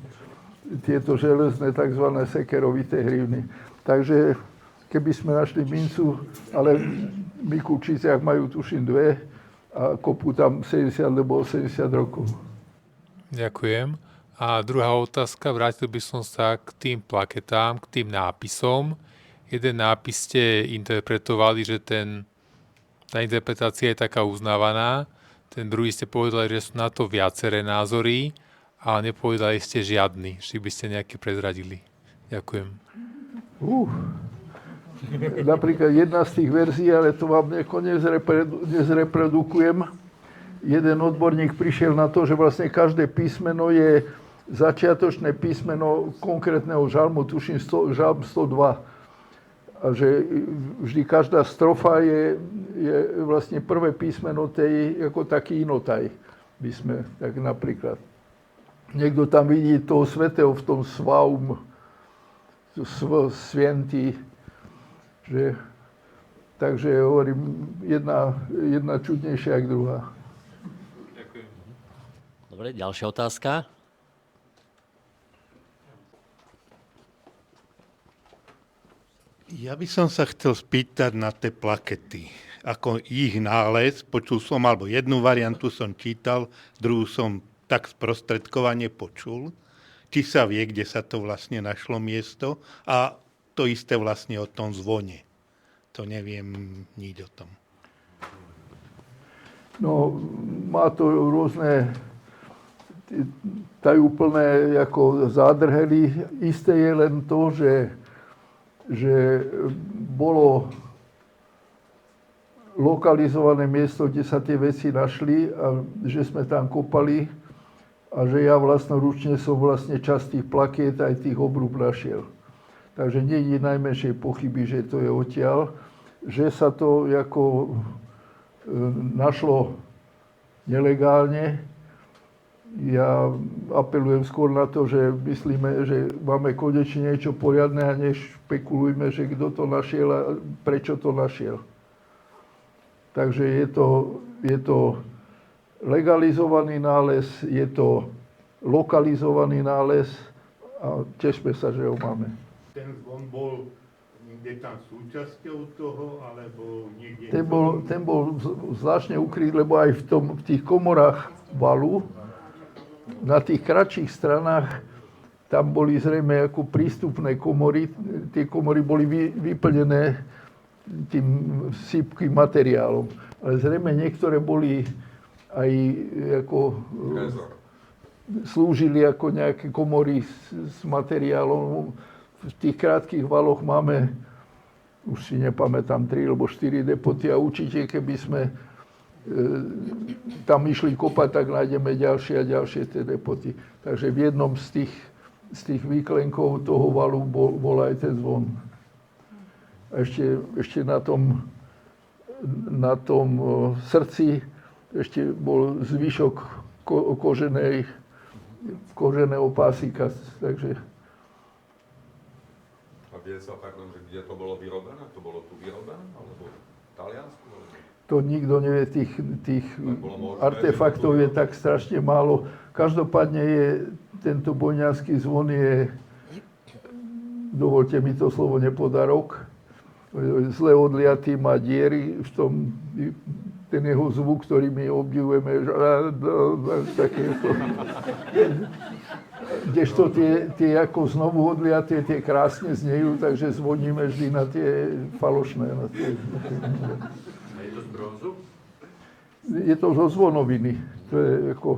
tzv. Sekerovité hrivny. Takže keby sme našli mincu, ale v Mikulčiciach majú tuším 2 a kopu tam 70 alebo 80 rokov. Ďakujem. A druhá otázka, vrátil by som sa k tým plaketám, k tým nápisom. Jeden nápis ste interpretovali, že tá interpretácia je taká uznávaná. Ten druhý ste povedali, že sú na to viaceré názory, ale nepovedali ste žiadny. Či by ste nejaký prezradili. Ďakujem. Napríklad jedna z tých verzií, ale to vám nezreprodukujem. Jeden odborník prišiel na to, že vlastne každé písmeno je začiatočné písmeno konkrétneho žalmu, tuším žalm 102. A že vždy každá strofa je vlastne prvé písmeno tej, ako taký inotaj, by sme, tak napríklad. Niekto tam vidí toho svätého v tom svaum, svientý, že, takže hovorím, jedna čudnejšia ako druhá. Ďakujem. Dobre, ďalšia otázka. Ja by som sa chcel spýtať na tie plakety. Ako ich nález, počul som, alebo jednu variantu som čítal, druhú som tak sprostredkovane počul. Či sa vie, kde sa to vlastne našlo miesto a to isté vlastne o tom zvone. To neviem nič o tom. No, má to rôzne tajúplné ako zádrhely. Isté je len to, že bolo lokalizované miesto, kde sa tie veci našli a že sme tam kopali a že ja vlastnoručne som vlastne časť tých plakiet aj tých obrúb našiel. Takže nie je najmenšej pochyby, že to je odtiaľ. Že sa to ako našlo nelegálne. Ja apelujem skôr na to, že myslíme, že máme konečne niečo poriadne a nešpekulujme, že kto to našiel a prečo to našiel. Takže je to legalizovaný nález, je to lokalizovaný nález a tešme sa, že ho máme. Ten zvon bol niekde tam súčasťou toho, alebo niekde... Ten bol zvláštne ukryt, lebo aj v tých komorách valu, na tých kratších stranách, tam boli zrejme ako prístupné komory. Tie komory boli vyplnené tým sypkým materiálom. Ale zrejme niektoré boli aj ako... slúžili ako nejaké komory s materiálom. V tých krátkých valoch máme, už si nepamätám, 3 alebo 4 depoty a určite, keby sme tam išli kopať, tak nájdeme ďalšie a ďalšie tie depoty. Takže v jednom z tých výklenkov toho valu bol aj ten zvon. A ešte na tom srdci ešte bol zvyšok koženej koženého pásika. Takže A vie sa, pardon, že kde to bolo vyrobené? To bolo tu vyrobené? Alebo v Taliansku? to nikto nevie, tých artefaktov je tak strašne málo. Každopádne je tento bojňársky zvon je, dovolte mi to slovo, nepodarok. Zle odliatý, má diery v tom, ten jeho zvuk, ktorý my obdivujeme, takéto. Kdežto tie ako znovu odliaté, tie krásne znejú, takže zvoníme vždy na tie falošné. Je to z bronzu? Je to zo zvonoviny. To je ako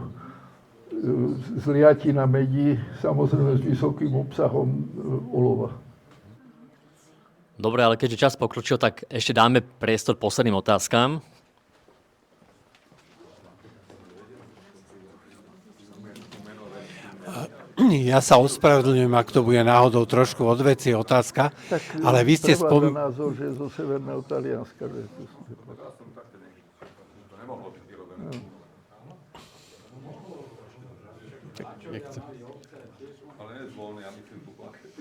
zliatina medí, samozrejme s vysokým obsahom olova. Dobre, ale keďže čas pokročil, tak ešte dáme priestor posledným otázkam. Ja sa ospravedlňujem, ak to bude náhodou trošku od veci otázka, ale vy ste spomínali názor, že zo severného Talianska. Že to nemohlo byť vyrobené. Ale nie zvon, ja myslím tu plaket.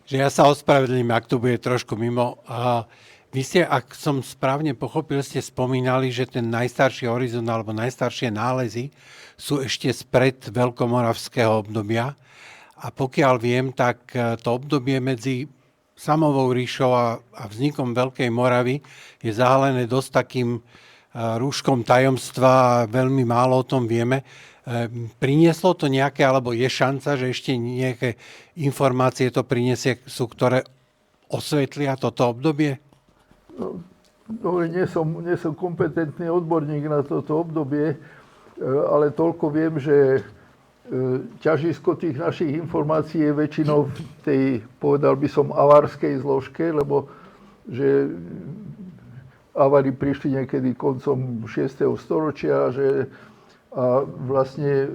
Že ja sa ospravedlím, ak to bude trošku mimo. Vy ste, ak som správne pochopil, ste spomínali, že ten najstarší horizont alebo najstaršie nálezy sú ešte spred veľkomoravského obdobia. A pokiaľ viem, tak to obdobie medzi Samovou ríšou a vznikom Veľkej Moravy je zahalené dosť takým rúškom tajomstva a veľmi málo o tom vieme. Prinieslo to nejaké, alebo je šanca, že ešte nejaké informácie to priniesie, ktoré osvetlia toto obdobie? No, nie som kompetentný odborník na toto obdobie, ale toľko viem, že ťažisko tých našich informácií je väčšinou v tej, povedal by som, avárskej zložke, lebo že avári prišli niekedy koncom 6. storočia, a vlastne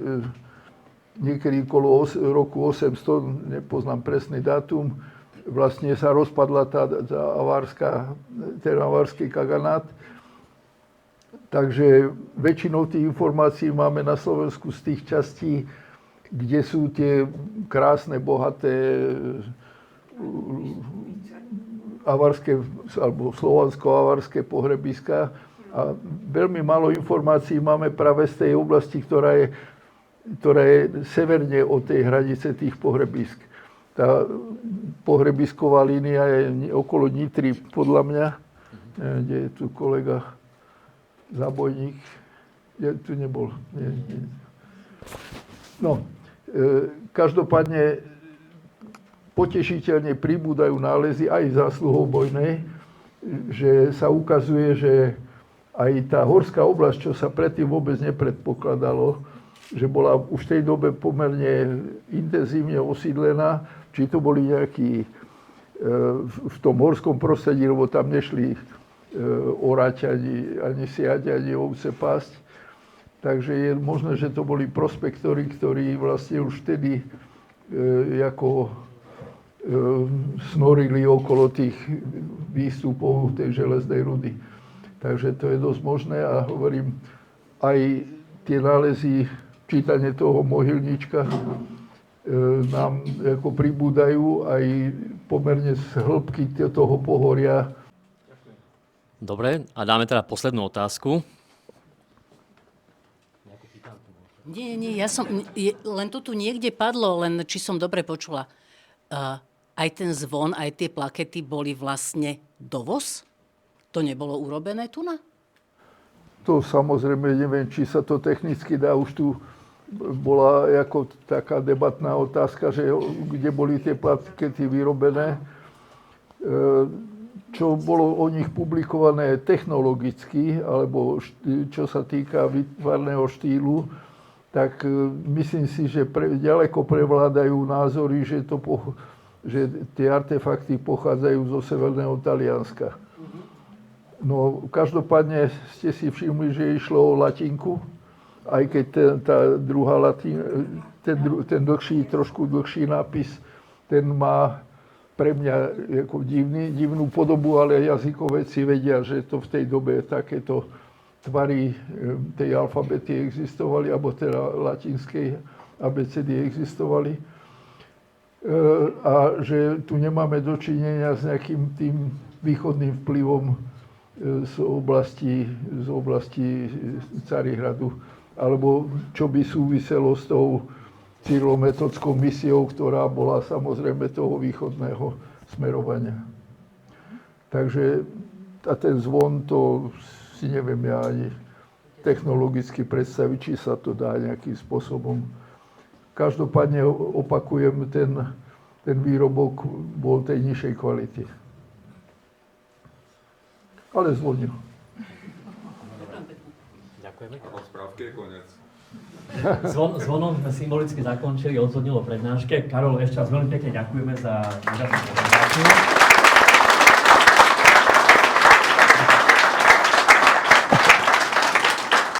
niekedy okolo roku 800, nepoznám presný dátum, vlastne sa rozpadla ten avársky kaganát. Takže väčšinou tých informácií máme na Slovensku z tých častí, kde sú tie krásne, bohaté avárske alebo slovansko-avárske pohrebiská. A veľmi málo informácií máme práve z tej oblasti, ktorá je severne od tej hranice tých pohrebisk. Tá pohrebisková línia je okolo Nitry, podľa mňa. Kde je tu kolega Zabojník? Tu nebol. Nie. No, každopádne potešiteľne pribúdajú nálezy aj zásluhou vojnej, že sa ukazuje, že aj tá horská oblasť, čo sa predtým vôbec nepredpokladalo, že bola už v tej dobe pomerne intenzívne osídlená, či to boli nejakí v tom horskom prostredí, lebo tam nešli orať, ani siať, ani ovce pásť. Takže je možné, že to boli prospektori, ktorí vlastne už vtedy ako snorili okolo tých výstupov tej železnej rudy. Takže to je dosť možné a hovorím, aj tie nálezy, čítanie toho mohylníčka nám ako pribúdajú aj pomerne z hĺbky toho pohoria. Dobre, a dáme teda poslednú otázku. Nie, len to tu niekde padlo, len či som dobre počula. Aj ten zvon, aj tie plakety boli vlastne dovoz? To nebolo urobené tu na? To samozrejme, neviem, či sa to technicky dá. Už tu bola ako taká debatná otázka, že kde boli tie plakety vyrobené. Čo bolo o nich publikované technologicky, alebo čo sa týka výtvarného štýlu, tak myslím si, že ďaleko prevládajú názory, že tie artefakty pochádzajú zo severného Talianska. No, každopádne ste si všimli, že išlo o latinku, aj keď tá druhá latina, ten trošku dlhší nápis, ten má pre mňa ako divnú podobu, ale jazykovedci vedia, že to v tej dobe takéto tvary tej alfabety existovali, alebo teda latinskej abecedy existovali. A že tu nemáme dočinenia s nejakým tým východným vplyvom z oblasti Carihradu, alebo čo by súviselo s tou cyrilo-metodskou misiou, ktorá bola samozrejme toho východného smerovania. Takže a ten zvon, to si neviem ja ani technologicky predstaviť, či sa to dá nejakým spôsobom. Každopádne opakujem, ten výrobok bol tej nižšej kvality. Ale zvonil. Ďakujeme. A správky je koniec. Zvonom sme symbolicky zakončili, odzvonilo prednáške. Karol, ešte raz veľmi pekne ďakujeme za prezentáciu.